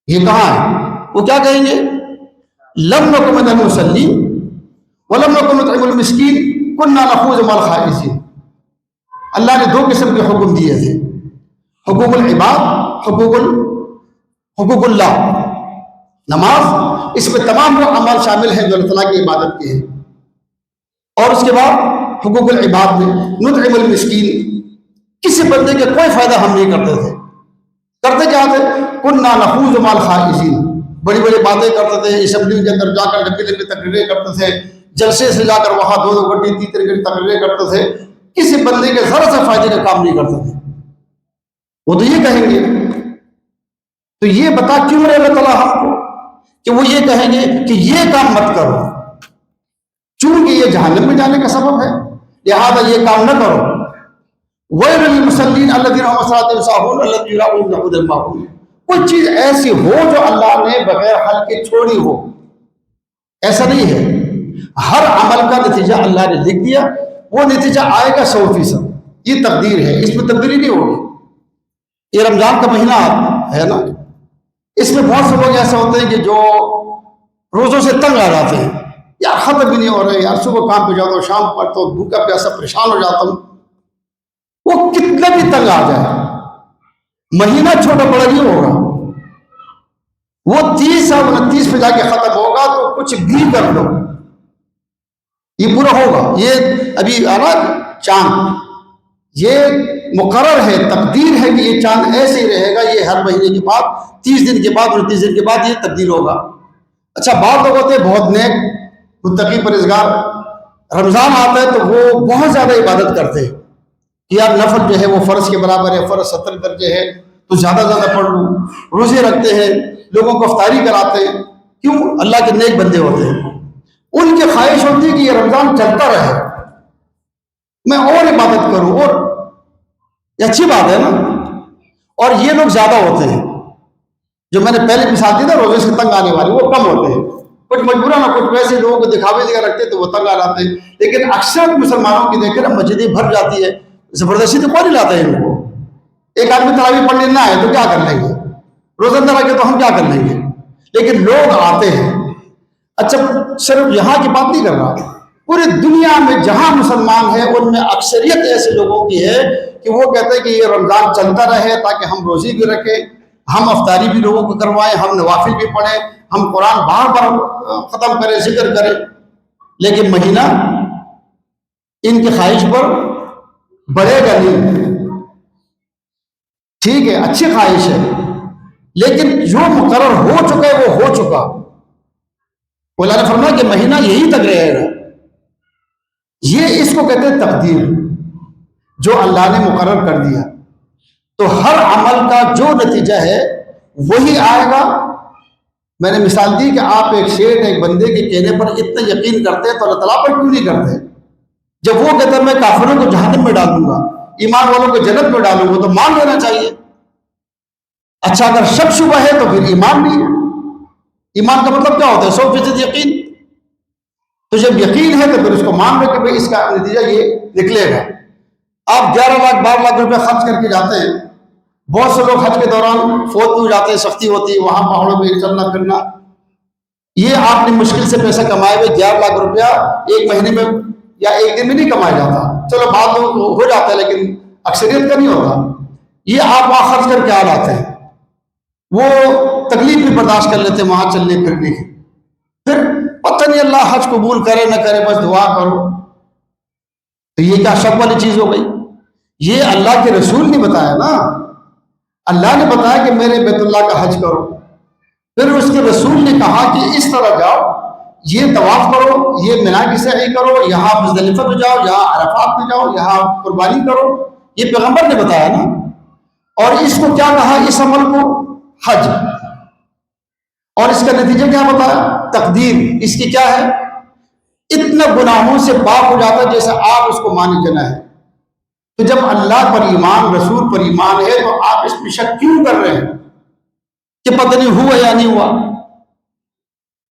یہ کہاں ہے؟ وہ کیا کہیں گے؟ لم نکن من المصلین ولم نکن نطعم المسکین کنا نخوض مع الخائضین. اللہ نے دو قسم کے حکم دیے تھے، حقوق العباد، حقوق اللہ. نماز، اس میں تمام وہ اعمال شامل ہیں جو اللہ تعالیٰ کی عبادت کے ہیں. اور اس کے بعد حقوق العباد میں نطعم المسکین، کسی بندے کے کوئی فائدہ ہم نہیں کرتے تھے. کرتے کیا تھے؟ کنا نخوض مع الخائضین، بڑی بڑی باتیں کرتے تھے، اسمبلی کے اندر جا کر لمبی لمبی تقریریں کرتے تھے، جلسے سے جا کر وہاں 2 گھنٹے 3 گھنٹے تقریریں کرتے تھے، کسی بندے کے ذرا سے فائدے کا کام نہیں کرتے تھے. وہ تو یہ کہیں گے. تو یہ بتا کیوں رہے اللہ تعالیٰ ہم کو کہ وہ یہ کہیں گے کہ یہ کام مت کرو، چونکہ یہ جہنم میں جانے کا سبب ہے، لہذا یہ کام نہ کرو. وَيْلٌ لِّلْمُصَلِّينَ الَّذِينَ هُمْ عَنْ صَلَاتِهِمْ سَاهُونَ الَّذِينَ يُرَاءُونَ وَيَمْنَعُونَ الْمَاعُونَ. کوئی چیز ایسی ہو جو اللہ نے بغیر حل کے چھوڑی ہو، ایسا نہیں ہے. ہر عمل کا نتیجہ اللہ نے لکھ دیا، وہ نتیجہ آئے گا 100%. یہ تقدیر ہے، اس میں تبدیلی نہیں ہوگی. یہ رمضان کا مہینہ ہے نا، اس میں بہت سے لوگ ایسے ہوتے ہیں کہ جو روزوں سے تنگ آ جاتے ہیں، یار ختم بھی نہیں ہو رہے، یار صبح کام پہ جاتا ہوں، شام پر تو بھوکا پیاسا پریشان ہو جاتا ہوں. وہ کتنا بھی تنگ آ جائے، مہینہ چھوٹا بڑا نہیں ہوگا، وہ 30 اور 29 پہ جا کے ختم ہوگا. تو کچھ بھی کر لو یہ پورا ہوگا. یہ ابھی آنا چاند، یہ مقرر ہے، تقدیر ہے کہ یہ چاند ایسے ہی رہے گا، یہ ہر مہینے کے بعد 30 دن کے بعد 29 دن کے بعد یہ تبدیل ہوگا. اچھا، بعض لوگ ہوتے ہیں بہت نیک متقی پرہیزگار، رمضان آتا ہے تو وہ بہت زیادہ عبادت کرتے ہیں کہ یار نفل جو ہے وہ فرض کے برابر ہے، فرض 70 درجے ہے تو زیادہ پڑھ لوں. روزے رکھتے ہیں، لوگوں کو افطاری کراتے ہیں. کیوں؟ اللہ کے نیک بندے ہوتے ہیں. ان کی خواہش ہوتی ہے کہ یہ رمضان چلتا رہے، میں اور عبادت کروں، اور یہ اچھی بات ہے نا. اور یہ لوگ زیادہ ہوتے ہیں جو میں نے پہلے مثال دی نا روزے سے تنگ آنے والے، وہ کم ہوتے ہیں. کچھ مجبوراً کچھ ویسے لوگوں کو دکھاوے جگہ رکھتے تو وہ تنگ آ جاتے ہیں، لیکن اکثر مسلمانوں کی دیکھیں نا مسجدیں بھر جاتی ہے، زبردستی تو کوئی نہیں لاتا ہے ان کو. ایک آدمی تراویح پڑھنے نہ آئے تو کیا کر لیں گے، روزہ نہ رکھے تو ہم کیا کر لیں گے، لیکن لوگ آتے ہیں. اچھا صرف یہاں کی بات نہیں کر رہا، پوری دنیا میں جہاں مسلمان ہیں ان میں اکثریت ایسے لوگوں کی ہے کہ وہ کہتے ہیں کہ یہ رمضان چلتا رہے تاکہ ہم روزی بھی رکھیں، ہم افطاری بھی لوگوں کو کروائیں، ہم نوافل بھی پڑھیں، ہم قرآن بار بار ختم کریں، ذکر کریں. لیکن مہینہ ان کی خواہش پر بڑھے گا نہیں. ٹھیک ہے، اچھی خواہش ہے، لیکن جو مقرر ہو چکا ہے وہ ہو چکا. اللہ نے فرمایا کہ مہینہ یہی تک رہے گا. یہ اس کو کہتے ہیں تقدیر، جو اللہ نے مقرر کر دیا. تو ہر عمل کا جو نتیجہ ہے وہی آئے گا. میں نے مثال دی کہ آپ ایک شیخ ایک بندے کے کہنے پر اتنا یقین کرتے ہیں تو اللہ تعالیٰ پر کیوں نہیں کرتے؟ جب وہ کہتا ہے میں کافروں کو جہنم میں ڈالوں گا، ایمان والوں کو جنت میں ڈالوں گا، تو مان لینا چاہیے. اچھا اگر شک شبہ ہے تو پھر ایمان نہیں ہے. ایمان کا مطلب کیا ہوتا ہے؟ 100% یقین. تو جب یقین ہے تو پھر اس کو مان لو کہ بھئی اس کا نتیجہ یہ نکلے گا. آپ 11 لاکھ 12 لاکھ روپے خرچ کر کے جاتے ہیں، بہت سے لوگ حج کے دوران فوت بھی ہو جاتے ہیں، سختی ہوتی ہے وہاں پہاڑوں میں چلنا پھرنا. یہ آپ نے مشکل سے پیسہ کمائے ہوئے 11 لاکھ روپیہ ایک مہینے میں یا ایک دن میں نہیں کمایا جاتا. چلو بعض لوگ ہو جاتا ہے لیکن اکثریت کا نہیں ہوتا. یہ آپ وہاں خرچ کر کے آ جاتے ہیں، وہ تکلیف بھی برداشت کر لیتے ہیں وہاں چلنے پھرنے کی. پھر پتہ نہیں اللہ حج قبول کرے نہ کرے، بس دعا کرو. تو یہ کیا شک والی چیز ہو گئی؟ یہ اللہ کے رسول نے بتایا نا. اللہ نے بتایا کہ میرے بیت اللہ کا حج کرو، پھر اس کے رسول نے کہا کہ اس طرح جاؤ، یہ طواف کرو، یہ منا کی سعی کرو، یہاں مزدلفہ پہ جاؤ، یہاں عرفات پہ جاؤ، یہاں قربانی کرو. یہ پیغمبر نے بتایا نا. اور اس کو کیا کہا؟ اس عمل کو حج. اور اس کا نتیجہ کیا بتایا؟ تقدیر. اس کی کیا ہے؟ اتنا گناہوں سے پاک ہو جاتا ہے جیسے آپ اس کو مانے جنا ہے. تو جب اللہ پر ایمان، رسول پر ایمان ہے تو آپ اس میں شک کیوں کر رہے ہیں کہ پتہ نہیں ہوا یا نہیں ہوا؟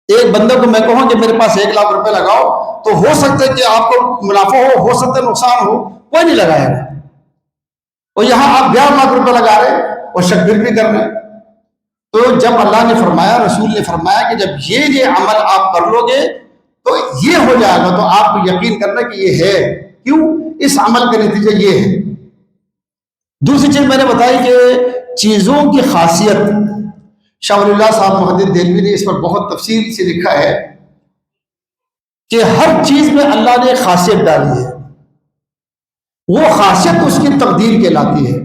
ایک بندے کو میں کہوں کہ میرے پاس 1 لاکھ روپے لگاؤ تو ہو سکتا ہے کہ آپ کو منافع ہو سکتا ہے نقصان ہو، کوئی نہیں لگائے گا. اور یہاں آپ 11 لاکھ روپے لگا رہے ہیں اور شک پھر بھی کر رہے ہیں. تو جب اللہ نے فرمایا، رسول نے فرمایا کہ جب یہ عمل آپ کر لو گے تو یہ ہو جائے گا، تو آپ کو یقین کرنا کہ یہ ہے. کیوں؟ اس عمل کا نتیجہ یہ ہے. دوسری چیز میں نے بتائی کہ چیزوں کی خاصیت، شاہ ولی اللہ صاحب محدث دہلوی نے اس پر بہت تفصیل سے لکھا ہے کہ ہر چیز میں اللہ نے ایک خاصیت ڈالی ہے. وہ خاصیت اس کی تقدیر کہلاتی ہے،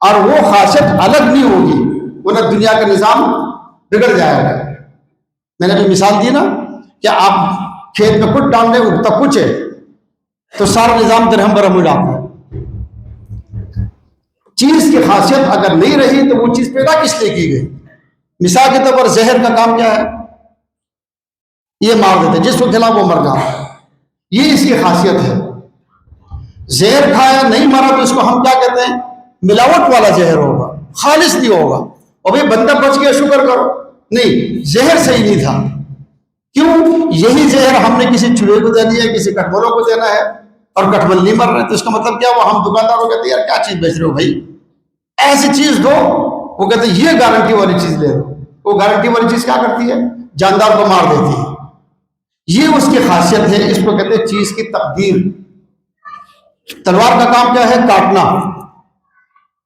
اور وہ خاصیت الگ نہیں ہوگی ورنہ دنیا کا نظام بگڑ جائے گا. میں نے ابھی مثال دی نا کہ آپ کھیت میں کچھ ڈال دیں اگتا کچھ ہے تو سارا نظام درہم برہم ہو جاتا ہے. چیز کی خاصیت اگر نہیں رہی تو وہ چیز پیدا کس لیے کی گئی؟ مثال کے طور پر زہر کا کام کیا ہے؟ یہ مار دیتے، جس کو کھلا وہ مر جاتا ہے. یہ اس کی خاصیت ہے. زہر کھایا نہیں مرا تو اس کو ہم کیا کہتے ہیں؟ ملاوٹ والا زہر ہوگا، خالص نہیں ہوگا. اور بھائی بندہ بچ گیا شکر کرو، نہیں زہر صحیح نہیں تھا. کیوں؟ یہی زہر ہم نے کسی چوہے کو دینا ہے، کسی کٹملوں کو دینا ہے اور کٹمل نہیں مر رہے، تو اس کا مطلب کیا؟ وہ ہم دکاندار کو کہتے ہیں یار کیا چیز بیچ رہے ہو بھائی، ایسی چیز دو. وہ کہتے ہیں یہ گارنٹی والی چیز لے دو. وہ گارنٹی والی چیز کیا کرتی ہے؟ جاندار کو مار دیتی ہے. یہ اس کی خاصیت ہے. اس کو کہتے ہیں چیز کی تقدیر. تلوار کا کام کیا ہے؟ کاٹنا.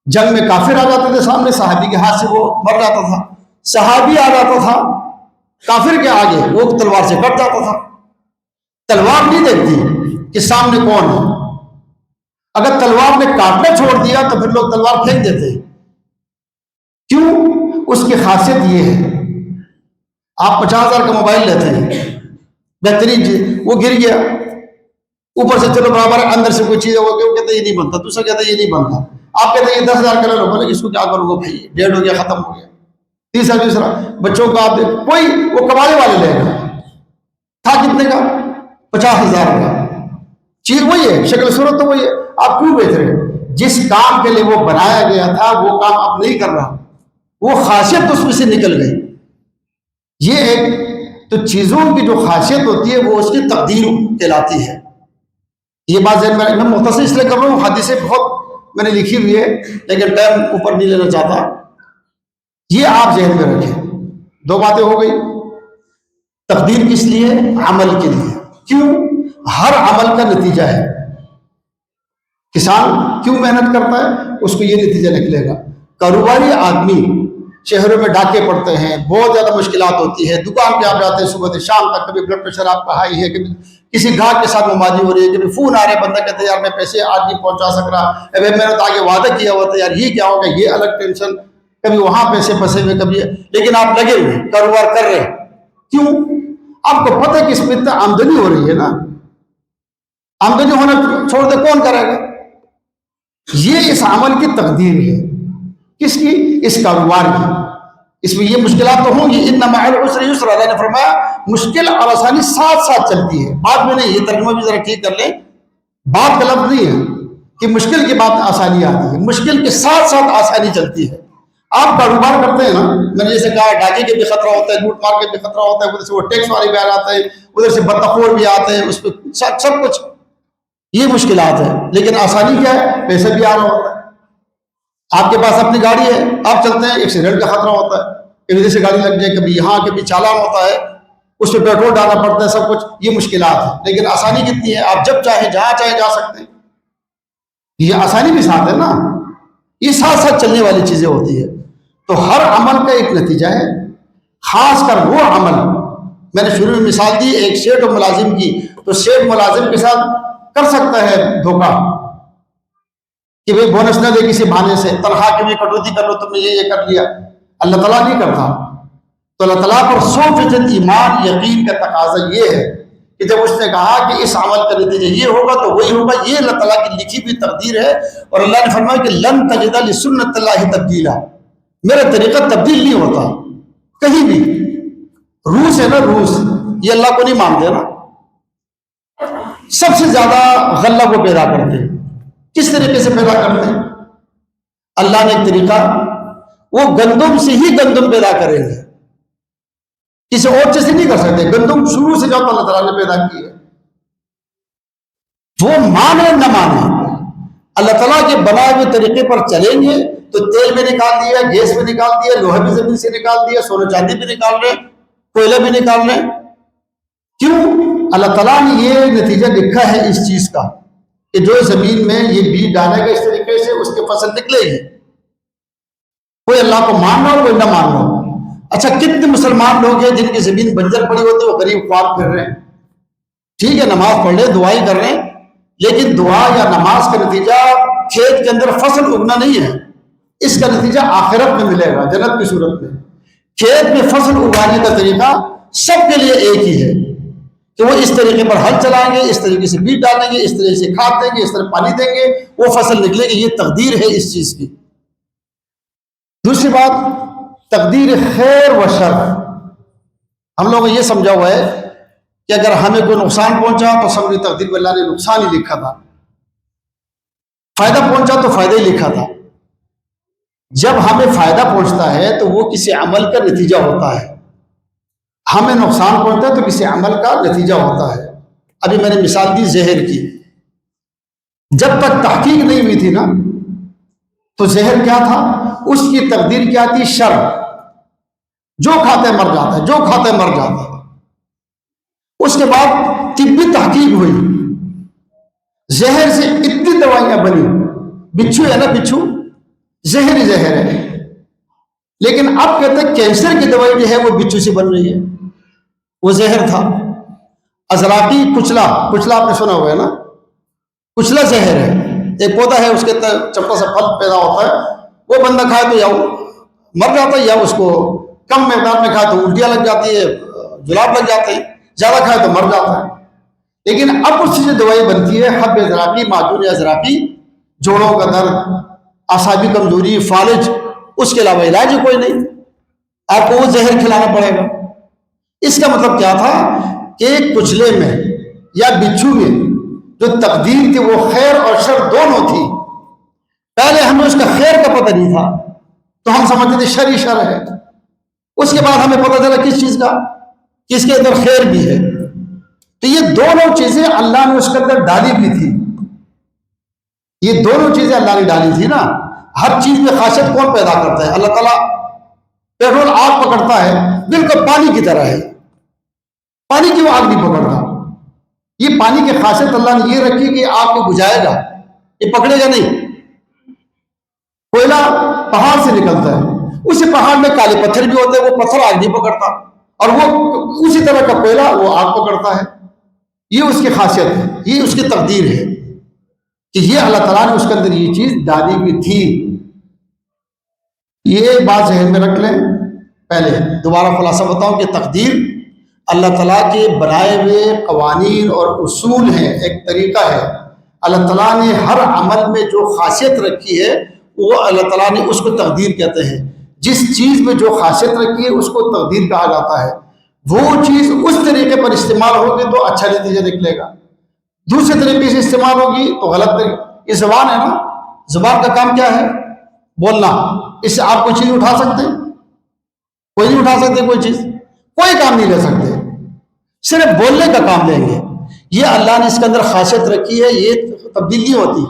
جنگ میں کافر آ جاتے تھے سامنے، صحابی کے ہاتھ سے وہ مر جاتا تھا. صحابی آ جاتا تھا کافر کے آگے، وہ تلوار سے کٹ جاتا تھا. تلوار نہیں دیکھتی کہ سامنے کون ہے. اگر تلوار نے کاٹنا چھوڑ دیا تو پھر لوگ تلوار پھینک دیتے. کیوں؟ اس کی خاصیت یہ ہے. آپ 50,000 کا موبائل لیتے ہیں، بہترین چیز، وہ گر گیا، اوپر سے چلو برابر ہے، اندر سے کوئی چیز ہے، وہ کہتے ہیں یہ نہیں بنتا، دوسرا کہتا ہے یہ نہیں بنتا. آپ کہتے ہیں یہ 10,000 کا لے لو، بولے اس کو کیا کروں گا بھائی، ڈیڑھ ہو گیا، ختم ہو گیا. تیسرا بچوں کا آپ کوئی وہ کمانے والے لے گا، تھا کتنے کا؟ 50,000 کا. چیز وہی ہے، شکل صورت تو وہی ہے، آپ کیوں بیچ رہے ہیں؟ جس کام کے لیے وہ بنایا گیا تھا وہ کام اب نہیں کر رہا، وہ خاصیت اس میں سے نکل گئی. یہ ایک تو چیزوں کی جو خاصیت ہوتی ہے وہ اس کی تقدیر کہلاتی ہے. یہ بات ذہن میں مختصر اس لیے کر رہا ہوں، حدیثیں بہت میں نے لکھی ہوئی ہے لیکن ٹائم اوپر نہیں لینا چاہتا. یہ آپ ذہن میں رکھیں. دو باتیں ہو گئی. تقدیر کس لیے؟ عمل کے لیے. کیوں؟ ہر عمل کا نتیجہ ہے. کسان کیوں محنت کرتا ہے؟ اس کو یہ نتیجہ نکلے گا. کاروباری آدمی شہروں میں ڈاکے پڑتے ہیں، بہت زیادہ مشکلات ہوتی ہے، دکان پہ آپ جاتے ہیں صبح سے شام تک، کبھی بلڈ پریشر آپ کا ہائی ہے، کبھی کسی گاہک کے ساتھ مماجی ہو رہی ہے، کبھی فون آ رہے ہیں، بندہ کہتے ہیں یار میں پیسے آج نہیں پہنچا سک رہا، ابھی میں نے تو آگے وعدہ کیا ہوا تھا، یار یہ کیا ہوگا، یہ الگ ٹینشن، کبھی وہاں پیسے پھنسے ہوئے، کبھی. لیکن آپ لگے ہوئے کاروبار کر رہے ہیں. کیوں؟ آپ کو پتہ ہے کہ اس میں اتنا آمدنی ہو رہی ہے نا. آمدنی ہونا چھوڑ دے کون کرے گا؟ یہ اس عمل کی تقدیر ہے. کس کی؟ اس کاروبار کی. اس میں یہ مشکلات تو ہوں گی. ان مع العسر یسرا، اللہ نے فرمایا مشکل اور آسانی ساتھ ساتھ چلتی ہے. بعد میں نہیں، یہ ترجمہ بھی ذرا ٹھیک کر لیں. بات کا لفظ نہیں ہے کہ مشکل کے بعد آسانی آتی ہے، مشکل کے ساتھ ساتھ آسانی چلتی ہے. آپ کاروبار کرتے ہیں نا، میں نے جیسے کہا ڈاکے کے بھی خطرہ ہوتا ہے، لوٹ مار کے بھی خطرہ ہوتا ہے، ادھر سے وہ ٹیکس والے بھی آ جاتے ہیں، ادھر سے بدتخور بھی آتے ہیں، اس پہ سب کچھ یہ مشکلات ہے. لیکن آسانی کیا ہے؟ پیسے بھی آ رہا ہوتا ہے. آپ کے پاس اپنی گاڑی ہے، آپ چلتے ہیں، ایکسیڈنٹ کا خطرہ ہوتا ہے، کبھی سے گاڑی لگ جائے، کبھی یہاں کبھی چالان ہوتا ہے، اس پہ پیٹرول ڈالنا پڑتا ہے، سب کچھ یہ مشکلات ہے. لیکن آسانی کتنی ہے؟ آپ جب چاہیں جہاں چاہیں جا سکتے ہیں. یہ آسانی بھی ساتھ ہے نا. یہ ساتھ ساتھ چلنے والی چیزیں ہوتی ہے. تو ہر عمل کا ایک نتیجہ ہے. خاص کر وہ عمل، میں نے شروع میں مثال دی ایک سیٹ اور ملازم کی، تو سیٹ ملازم کے ساتھ کر سکتا ہے دھوکہ کہ بھئی بونس نہ دے کسی بہانے سے، تنخواہ کی بھی کٹوتی کر لو، تم نے یہ کر لیا. اللہ تعالیٰ نہیں کرتا. تو اللہ تعالیٰ پر 100% ایمان یقین کا تقاضا یہ ہے کہ جب اس نے کہا کہ اس عمل کا نتیجہ یہ ہوگا تو وہی ہوگا. یہ اللہ تعالیٰ کی لکھی ہوئی تقدیر ہے. اور اللہ نے فرمایا کہ لن تجد لسنت اللہ تبدیلا، میرا طریقہ تبدیل نہیں ہوتا کہیں بھی. روس ہے نا، روس یہ اللہ کو نہیں مانتے نا. سب سے زیادہ غلہ کو پیدا کرتے ہیں. کس طریقے سے پیدا کرتے ہیں؟ اللہ نے ایک طریقہ، وہ گندم سے ہی گندم پیدا کریں گے، کسی اور چیز سے نہیں کر سکتے. گندم شروع سے جو اللہ تعالیٰ نے پیدا کی ہے، وہ مانے نہ مانے اللہ تعالیٰ کے بنائے ہوئے طریقے پر چلیں گے تو تیل بھی نکال دیا، گیس بھی نکال دیا، لوہے بھی زمین سے نکال دیا، سونے چاندی بھی نکال رہے، کوئلہ بھی نکال رہے. کیوں؟ اللہ تعالیٰ نے یہ نتیجہ لکھا ہے اس چیز کا کہ جو زمین میں یہ بیج ڈالے گا اس طریقے سے اس کی فصل نکلے گی. کوئی اللہ کو مان رہا ہو، کوئی نہ مان رہا ہو. اچھا کتنے مسلمان لوگ ہیں جن کی زمین بنجر پڑی ہوتی ہے، وہ غریب خواب پھر رہے ہیں. ٹھیک ہے نماز پڑھ رہے، دعائیں کر رہے ہیں، لیکن دعا یا نماز کا نتیجہ کھیت کے اندر فصل اگنا نہیں ہے. اس کا نتیجہ آخرت میں ملے گا، جنت کی صورت میں. کھیت میں فصل اگانے کا طریقہ سب کے لیے ایک ہی ہے کہ وہ اس طریقے پر ہل چلائیں گے، اس طریقے سے بیج ڈالیں گے، اس طریقے سے کھاد دیں گے، اس طرح پانی دیں گے، وہ فصل نکلے گی. یہ تقدیر ہے اس چیز کی. دوسری بات، تقدیر خیر و شر. ہم لوگوں کو یہ سمجھا ہوا ہے کہ اگر ہمیں کوئی نقصان پہنچا تو سمجھے تقدیر میں اللہ نے نقصان ہی لکھا تھا، فائدہ پہنچا تو فائدہ ہی لکھا تھا. جب ہمیں فائدہ پہنچتا ہے تو وہ کسی عمل کا نتیجہ ہوتا ہے، ہمیں نقصان پہنچتا ہے تو کسی عمل کا نتیجہ ہوتا ہے. ابھی میں نے مثال دی زہر کی. جب تک تحقیق نہیں ہوئی تھی نا تو زہر کیا تھا؟ اس کی تقدیر کیا تھی؟ شر. جو کھاتے مر جاتا ہے، جو کھاتے مر جاتا ہے. اس کے بعد طبی تحقیق ہوئی، زہر سے اتنی دوائیاں بنی. بچھو ہے نا، بچھو زہر ہی زہر ہے، لیکن اب کہتے ہیں کینسر کی دوائی جو ہے وہ بچھو سے بن رہی ہے. وہ زہر تھا. ازراقی کچلا، کچلا آپ نے سنا ہوا ہے نا، کچلا زہر ہے. ایک پودا ہے، اس کے چپٹا سا پھل پیدا ہوتا ہے، وہ بندہ کھائے تو یا مر جاتا ہے، یا اس کو کم مقدار میں کھائے تو الٹیاں لگ جاتی ہے، جلاب لگ جاتے ہیں، زیادہ کھائے تو مر جاتا ہے. لیکن اب اس سے جو دوائی بنتی ہے حب ازراقی، معجون ازراقی، جوڑوں کا درد، اعصابی کمزوری، فالج، اس کے علاوہ علاج کوئی نہیں، آپ کو وہ زہر کھلانا پڑے گا. اس کا مطلب کیا تھا کہ کچلے میں یا بچھو میں جو تقدیر تھی وہ خیر اور شر دونوں تھی. پہلے ہمیں اس کا خیر کا پتہ نہیں تھا تو ہم سمجھتے تھے شر ہی شر ہے. اس کے بعد ہمیں پتہ چلا کس چیز کا کہ اس کے اندر خیر بھی ہے. تو یہ دونوں چیزیں اللہ نے اس کے اندر ڈالی بھی تھی. یہ دونوں چیزیں اللہ نے ڈالی تھی نا. ہر چیز میں خاصیت کون پیدا کرتا ہے؟ اللہ تعالیٰ. پیٹرول آگ پکڑتا ہے بالکل پانی کی طرح ہے. پانی کی وہ آگ نہیں پکڑتا. یہ پانی کی خاصیت اللہ نے یہ رکھی کہ آگ کو بجھائے گا، یہ پکڑے گا نہیں. کوئلہ پہاڑ سے نکلتا ہے، اسی پہاڑ میں کالے پتھر بھی ہوتے ہیں، وہ پتھر آگ نہیں پکڑتا، اور وہ اسی طرح کا کوئلہ وہ آگ پکڑتا ہے. یہ اس کی خاصیت ہے، یہ اس کی تقدیر ہے کہ یہ اللہ تعالیٰ نے اس کے اندر یہ چیز ڈالی بھی تھی. یہ بات ذہن میں رکھ لیں. پہلے دوبارہ خلاصہ بتاؤں کہ تقدیر اللہ تعالیٰ کے بنائے ہوئے قوانین اور اصول ہیں، ایک طریقہ ہے. اللہ تعالیٰ نے ہر عمل میں جو خاصیت رکھی ہے وہ اللہ تعالیٰ نے اس کو تقدیر کہتے ہیں. جس چیز میں جو خاصیت رکھی ہے اس کو تقدیر کہا جاتا ہے. وہ چیز اس طریقے پر استعمال ہوگی تو اچھا نتیجہ نکلے گا، دوسرے طریقے سے استعمال ہوگی تو غلط طریقے. یہ زبان ہے نا، زبان کا کام کیا ہے؟ بولنا. اس سے آپ کوئی چیز اٹھا سکتے ہیں؟ کوئی نہیں اٹھا سکتے. کوئی چیز، کوئی کام نہیں لے سکتے، صرف بولنے کا کام لیں گے. یہ اللہ نے اس کے اندر خاصیت رکھی ہے، یہ تبدیلی ہوتی.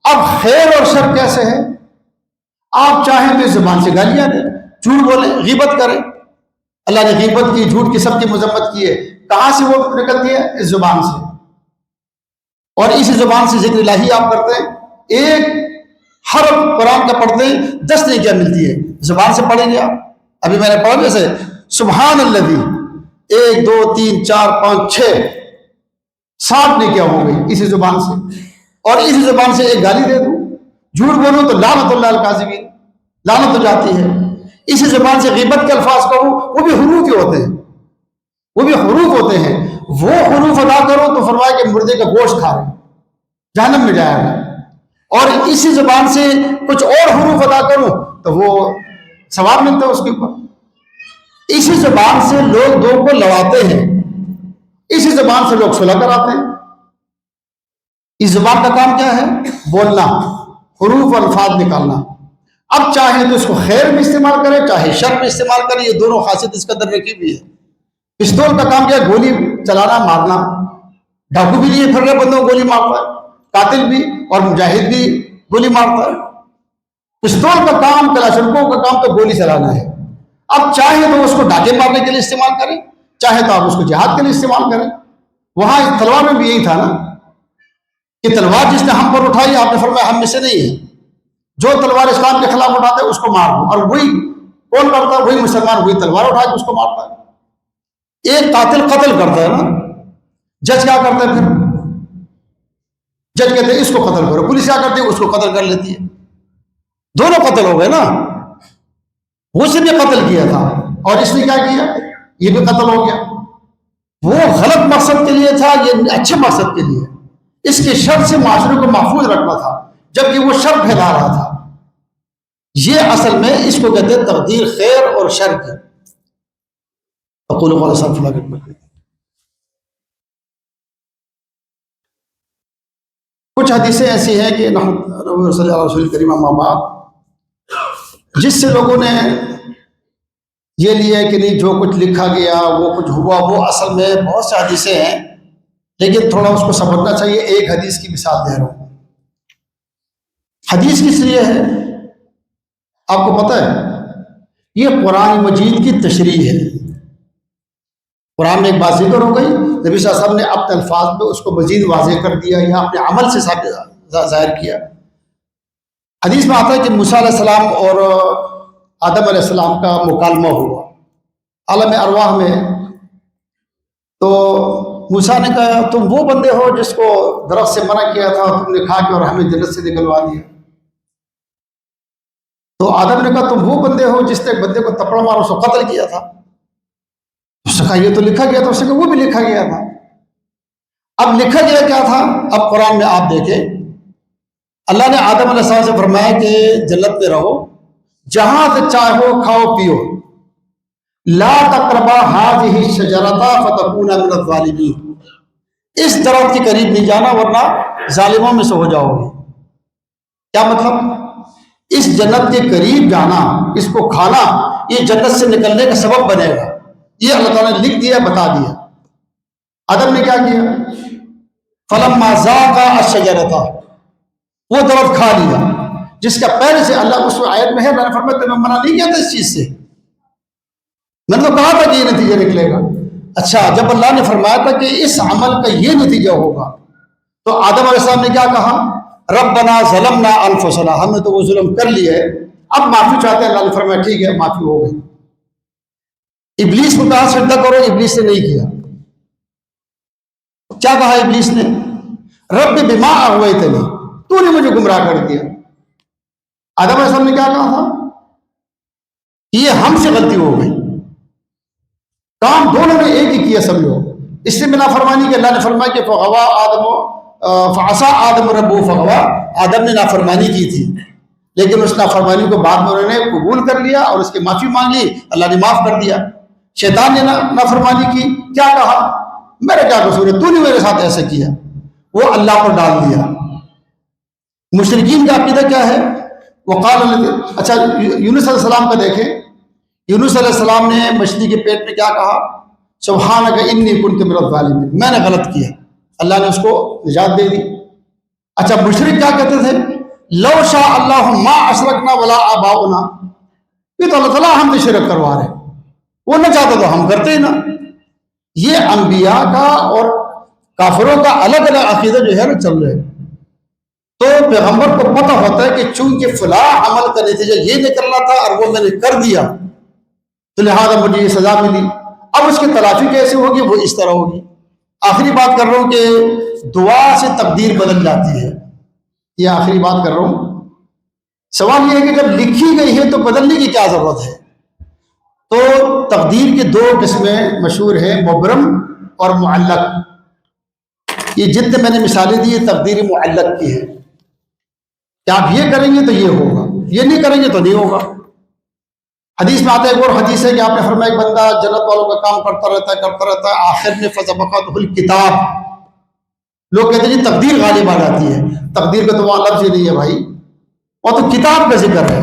اب خیر اور شر کیسے ہے؟ آپ چاہیں تو اس زبان سے گالیاں دیں، جھوٹ بولیں، غیبت کریں. اللہ نے غیبت کی، جھوٹ کی، سب کی مذمت کی ہے. کہاں سے وہ نکلتی ہے؟ اس زبان سے. اور اسی زبان سے ذکر الہی آپ کرتے ہیں، ایک حرف قرآن کا پڑھتے ہیں 10 نیکیاں ملتی ہے. زبان سے پڑھیں گے آپ. ابھی میں نے پڑھا جیسے سبحان اللہ، 1 2 3 4 5 6 7 نیکیاں ہو گئی اسی زبان سے. اور اسی زبان سے ایک گالی دے دوں، جھوٹ بولوں تو لعنت اللہ الکاذبین، لعنت ہو جاتی ہے. اسی زبان سے غیبت کے الفاظ کہوں، وہ بھی حروف ہی ہوتے ہیں، وہ بھی حروف ہوتے ہیں. وہ حروف ادا کرو تو فرمایا کہ مردے کا گوشت کھا رہے ہیں، جہنم میں جائے گا. اور اسی زبان سے کچھ اور حروف ادا کروں تو وہ ثواب ملتا ہے اس کے اوپر. اسی زبان سے لوگ دو کو لڑاتے ہیں، اسی زبان سے لوگ صلح کراتے ہیں. اس زبان کا کام کیا ہے؟ بولنا، حروف اور الفاظ نکالنا. اب چاہے تو اس کو خیر میں استعمال کرے، چاہے شر میں استعمال کرے. یہ دونوں خاصیت اس کے اندر رکھی ہوئی ہے. پستول کا کام کیا ہے؟ گولی چلانا، مارنا. ڈاکو بھی لیے پھر رہے بندوں کو گولی مارتا ہے، قاتل بھی اور مجاہد بھی گولی مارتا ہے. پستول کا کام، کلاشنکوف کا کام تو گولی چلانا ہے. اب چاہے تو اس کو ڈاکے مارنے کے لیے استعمال کریں، چاہے تو آپ اس کو جہاد کے لیے استعمال کریں. وہاں تلوار میں بھی یہی تھا نا کہ تلوار جس نے ہم پر اٹھائی، آپ نے فرمایا ہم میں سے نہیں ہے. جو تلوار اسلام کے خلاف اٹھاتا ہے اس کو مار دو. اور وہی کون کرتا ہے؟ وہی مسلمان، وہی تلوار اٹھا کے اس کو مارتا ہے. ایک قاتل قتل کرتا ہے نا، جج کیا کرتا ہے؟ پھر جج کہتے ہیں اس کو قتل کرو، پولیس کیا کرتی ہے؟ اس کو قتل کر لیتی ہے. دونوں قتل ہو گئے نا. وہ سے بھی قتل کیا تھا اور اس نے کیا کیا؟ یہ بھی قتل ہو گیا. وہ غلط مقصد کے لیے تھا، یہ اچھے مقصد کے لیے. اس کے شر سے معاشرے کو محفوظ رکھنا تھا، جبکہ وہ شر پھیلا رہا تھا. یہ اصل میں اس کو کہتے ہیں تقدیر خیر اور شر کی. اقول قولی ھذا واستغفر. کچھ حدیثیں ایسی ہیں کہ نبی صلی اللہ علیہ وسلم اما بعد، جس سے لوگوں نے یہ لیا کہ نہیں جو کچھ لکھا گیا وہ کچھ ہوا. وہ اصل میں بہت سے حدیثیں ہیں لیکن تھوڑا اس کو سمجھنا چاہیے. ایک حدیث کی مثال دے رہا ہوں. حدیث کس لیے ہے آپ کو پتہ ہے؟ یہ قرآن مجید کی تشریح ہے. قرآن میں ایک بات ذکر ہو گئی، نبی صلی اللہ علیہ وسلم نے اپنے الفاظ میں اس کو مزید واضح کر دیا یا اپنے عمل سے ظاہر کیا. حدیث میں آتا ہے کہ موسیٰ علیہ السلام اور آدم علیہ السلام کا مکالمہ ہوا عالم ارواح میں. تو موسیٰ نے کہا تم وہ بندے ہو جس کو درخت سے منع کیا تھا، تم نے کھا کے اور ہمیں جنت سے نکلوا دیا. تو آدم نے کہا تم وہ بندے ہو جس نے ایک بندے کو تپڑ مارا، اس کو قتل کیا تھا. اس نے کہا یہ تو لکھا گیا تھا. اس نے کہا وہ بھی لکھا گیا تھا. اب لکھا گیا کیا تھا؟ اب قرآن میں آپ دیکھیں، اللہ نے آدم علیہ السلام سے فرمایا کہ جنت میں رہو، جہاں سے چاہو کھاؤ پیو، لا تقربا هذه الشجرة فتكونا من الظالمین. اس درخت کے قریب نہیں جانا ورنہ ظالموں میں سے ہو جاؤ گے. کیا مطلب؟ اس جنت کے قریب جانا، اس کو کھانا، یہ جنت سے نکلنے کا سبب بنے گا. یہ اللہ تعالیٰ نے لکھ دیا، بتا دیا۔ آدم نے کیا کیا؟ فلما ذاق الشجرۃ، وہ درخت کھا لیا جس کا پہلے سے اللہ اس آیت میں ہے، اللہ نے فرمایا تمہیں منع نہیں کیا تھا اس چیز سے، میں نے تو کہا تھا کہ یہ نتیجہ نکلے گا۔ اچھا، جب اللہ نے فرمایا تھا کہ اس عمل کا یہ نتیجہ ہوگا، تو آدم علیہ السلام نے کیا کہا؟ ربنا ظلمنا انفسنا، ہم نے تو وہ ظلم کر لیا ہے، اب معافی چاہتے ہیں۔ اللہ نے فرمایا ٹھیک ہے، معافی ہو گئی۔ ابلیس کو کہا سجدہ کرو، ابلیس نے نہیں کیا۔ کیا کہا ابلیس نے؟ رب بما اغویتنی، تو نے مجھے گمراہ کر دیا۔ آدم علیہ السلام نے کیا کہا تھا؟ یہ ہم سے غلطی ہو گئی، کام دونوں نے ایک ہی کیا، سمجھو۔ اس سے میں نافرمانی کہ اللہ نے فرمایا کہ فغوا آدم فعصا آدم ربہ فغوا، آدم نے نافرمانی کی تھی، لیکن اس نافرمانی کو بعد میں انہوں نے قبول کر لیا اور اس کی معافی مانگ لی، اللہ نے معاف کر دیا۔ شیطان نے نافرمانی کی، کیا کہا؟ میرا کیا قصور ہے، تو نے میرے ساتھ ایسا کیا، وہ اللہ پر ڈال دیا۔ مشرکین کا عقیدہ کیا ہے؟ وقال، اچھا یونس علیہ السلام کا دیکھیں، یونس علیہ السلام نے مچھلی کے پیٹ میں کیا کہا؟ سبحانک انی کنت من الظالمین، میں نے غلط کیا، اللہ نے اس کو نجات دے دی۔ اچھا مشرک کیا کہتے تھے؟ لو شاء اللہ ما اشرکنا ولا آباؤنا، یہ تو اللہ تعالیٰ ہم سے شرک کروا رہے ہیں، وہ نہ چاہتا تو ہم کرتے ہی نہ۔ یہ انبیاء کا اور کافروں کا الگ الگ عقیدہ جو ہے نا چل رہے ہیں۔ تو پیغمبر کو پتہ ہوتا ہے کہ چونکہ فلاں عمل کا نتیجہ یہ نکلنا تھا اور وہ میں نے کر دیا، تو لہٰذا مجھے یہ سزا ملی۔ اب اس کی تلافی کیسے ہوگی؟ وہ اس طرح ہوگی۔ آخری بات کر رہا ہوں کہ دعا سے تقدیر بدل جاتی ہے، یہ آخری بات کر رہا ہوں۔ سوال یہ ہے کہ جب لکھی گئی ہے تو بدلنے کی کیا ضرورت ہے؟ تو تقدیر کے دو قسمیں مشہور ہیں، مبرم اور معلق۔ یہ جتنے میں نے مثالیں دی یہ تقدیر معلق کی ہے، کہ آپ یہ کریں گے تو یہ ہوگا، یہ نہیں کریں گے تو نہیں ہوگا۔ حدیث میں آتا ہے، ایک اور حدیث ہے کہ آپ نے فرمایا ایک بندہ جنت والوں کا کام کرتا رہتا ہے، آخر میں فسبقتہ الکتاب، لوگ کہتے ہیں جی تقدیر غالب آ جاتی ہے، تقدیر کا تو وہاں لفظ ہی نہیں ہے بھائی، اور تو کتاب کا ذکر ہے۔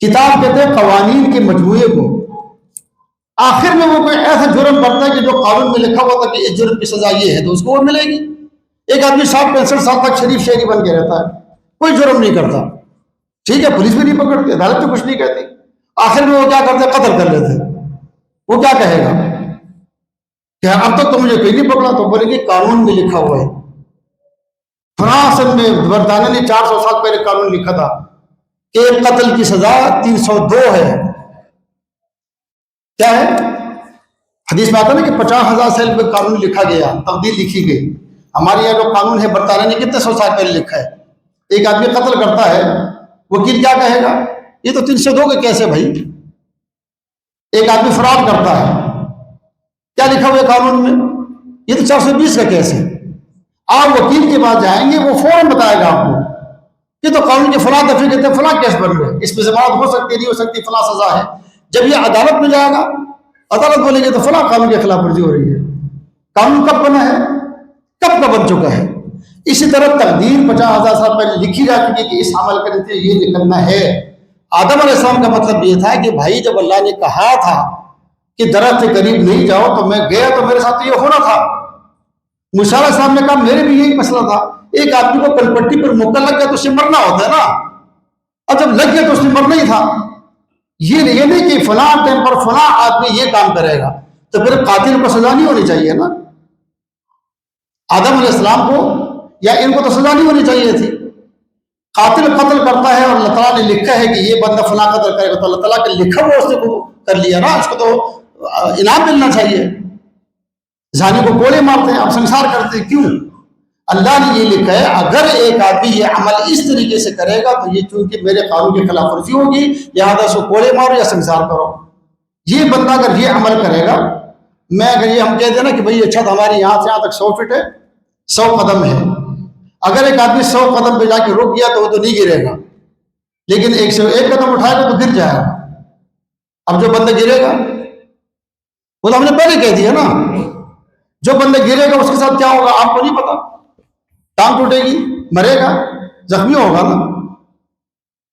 کتاب کہتے ہیں قوانین کے مجموعے کو، آخر میں وہ کوئی ایسا جرم کرتا ہے کہ جو قانون میں لکھا ہوا تھا کہ اس جرم کی سزا یہ ہے تو اس کو وہ ملے گی۔ ایک آدمی 60-65 سال تک شریف شہری بن کے رہتا ہے، کوئی جرم نہیں کرتا، ٹھیک ہے، پولیس بھی نہیں پکڑتی، عدالت بھی کچھ نہیں کہتی، آخر میں وہ کیا کرتے؟ قتل کر لیتے۔ وہ کیا کہے گا کہ اب تک تو مجھے کوئی نہیں پکڑا، تو بولے کہ قانون میں لکھا ہوا ہے۔ فرانس میں برطانیہ نے 400 سال پہلے قانون لکھا تھا کہ قتل کی سزا 302 ہے۔ کیا ہے؟ حدیث میں آتا نا کہ 50,000 سال پہ قانون لکھا گیا، تقدیر لکھی گئی۔ ہمارے یہاں جو قانون ہے برطانیہ نے کتنے 100 سال پہلے لکھا ہے۔ ایک آدمی قتل کرتا ہے، وکیل کیا کہے گا؟ یہ تو 302 کے کیس ہے بھائی۔ ایک آدمی فراڈ کرتا ہے، کیا لکھا ہوا ہے قانون میں؟ یہ تو 420 کا کیس ہے۔ آپ وکیل کے پاس جائیں گے، وہ فوراً بتائے گا آپ کو یہ تو قانون کے فلاں دفعے کہتے ہیں فلاں کیس بن رہے، اس پہ ضمانت ہو سکتی نہیں ہو سکتی، فلاں سزا ہے۔ جب یہ عدالت میں جائے گا، عدالت بولے گی تو فلاں قانون کی خلاف ورزی ہو رہی ہے۔ قانون کب بنا ہے؟ کب کا بن چکا ہے؟ اسی طرح تقدیر 50,000 سال پہلے لکھی جا چکی کہ اس عمل کے نتیجے یہ نکلنا ہے۔ آدم علیہ السلام کا مطلب یہ تھا کہ بھائی جب اللہ نے کہا تھا کہ درخت کے قریب نہیں جاؤ تو میں گیا، تو میرے ساتھ یہ ہونا تھا۔ موسیٰ علیہ السلام نے کہا میرے بھی یہی مسئلہ تھا، ایک آدمی کو کلپٹی پر موقع لگ گیا تو اسے مرنا ہوتا ہے نا، اور جب لگ گیا تو اس نے مرنا ہی تھا۔ یہ نہیں کہ فلاں ٹائم پر فلاں آدمی یہ کام کرے گا تو پھر قاتل کو سزا نہیں ہونی چاہیے نا۔ آدم علیہ السلام کو یا ان کو تو سزا نہیں ہونی چاہیے تھی۔ قاتل قتل کرتا ہے اور اللہ تعالیٰ نے لکھا ہے کہ یہ بندہ فلاں قتل کرے گا، تو اللہ تعالیٰ کے لکھا ہوا اس نے کر لیا نا، اس کو تو انعام ملنا چاہیے۔ زانی کو گولے مارتے ہیں، اب سنسار کرتے ہیں، کیوں؟ اللہ نے یہ لکھا ہے اگر ایک آدمی یہ عمل اس طریقے سے کرے گا تو یہ چونکہ میرے قانون کی خلاف ورزی ہوگی، لہٰذا اس کو گولے مارو یا سنسار کرو۔ یہ بندہ اگر یہ عمل کرے گا، میں اگر یہ ہم کہہ دیں نا کہ بھئی اچھا ہمارے یہاں سے یہاں تک 100 فٹ ہے، 100 قدم ہے، اگر ایک آدمی 100 قدم پہ جا کے رک گیا تو وہ تو نہیں گرے گا، لیکن 101 قدم اٹھائے گا تو گر جائے گا۔ اب جو بندہ گرے گا وہ تو ہم نے پہلے کہہ دیا نا، جو بندہ گرے گا اس کے ساتھ کیا ہوگا آپ کو نہیں پتا، ٹانگ ٹوٹے گی، مرے گا، زخمی ہوگا نا۔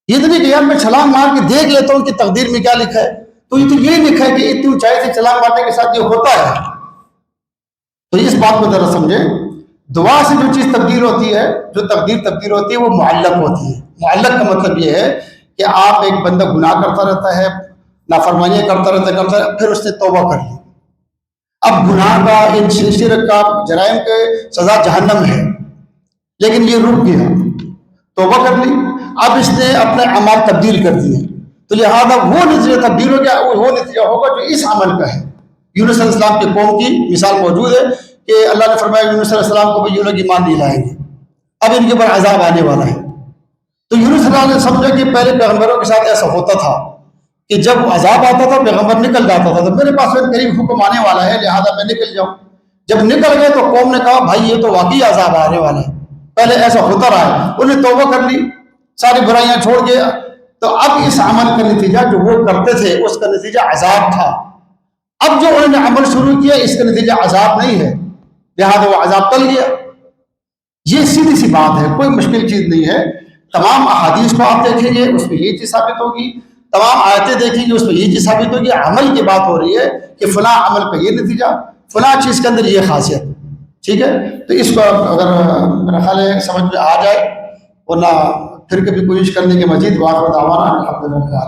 یہ تو نہیں کہ یار میں چھلانگ مار کے دیکھ لیتا ہوں کہ تقدیر میں کیا لکھا ہے، تو یہ تو یہی لکھا ہے کہ اتنی اونچائی سے چھلانگ مارنے کے ساتھ یہ ہوتا ہے. تو اس بات کو ذرا سمجھیں. دعا سے جو چیز تبدیل ہوتی ہے، جو تقدیر تبدیل ہوتی ہے، وہ معلق ہوتی ہے. معلق کا مطلب یہ ہے کہ آپ ایک بندہ گناہ کرتا رہتا ہے، نافرمانیاں کرتا رہتا ہے، پھر اس نے توبہ کر لی. اب گناہ کا، ان شرک کا، جرائم کے سزا جہنم ہے، لیکن یہ رک گیا، توبہ کر لی. اب اس نے اپنے اعمال تبدیل کر دیے، تو لہٰذا وہ نتیجہ تبدیل ہو گیا، وہ نتیجہ ہوگا جو اس عمل کا ہے. یونس علیہ السلام کے قوم کی مثال موجود ہے کہ اللہ نے فرمایا یونس علیہ السلام کو بھی یہ لوگ ایمان نہیں لائیں گے، اب ان کے اوپر عذاب آنے والا ہے. تو یونس علیہ السلام نے سمجھا کہ پہلے پیغمبروں کے ساتھ ایسا ہوتا تھا کہ جب عذاب آتا تھا پیغمبر نکل جاتا تھا، تو میرے پاس قریب حکم آنے والا ہے لہٰذا میں نکل جاؤں. جب نکل گئے تو قوم نے کہا بھائی یہ تو واقعی عذاب آنے والا ہے، پہلے ایسا ہوتا رہا ہے. انہیں توبہ کر لی، ساری برائیاں چھوڑ گیا. تو اب اس عمل کا نتیجہ جو وہ کرتے تھے اس کا نتیجہ عذاب تھا. اب جو انہوں نے عمل شروع کیا اس کا نتیجہ عذاب نہیں ہے، لہٰذا وہ عذاب ٹل گیا. یہ سیدھی سی بات ہے، کوئی مشکل چیز نہیں ہے. تمام احادیث کو آپ دیکھیں گے اس میں یہ چیز ثابت ہوگی، تمام آیتیں دیکھیں گے اس میں یہ چیز ثابت ہوگی. عمل کی بات ہو رہی ہے کہ فلاں عمل کا یہ نتیجہ، فلاں چیز کے اندر یہ خاصیت. ٹھیک ہے، تو اس کو اگر میرا خیال ہے سمجھ میں آ جائے، ورنہ پھر کبھی کوشش کرنے کے مزید واقع دعوانا الحمدللہ.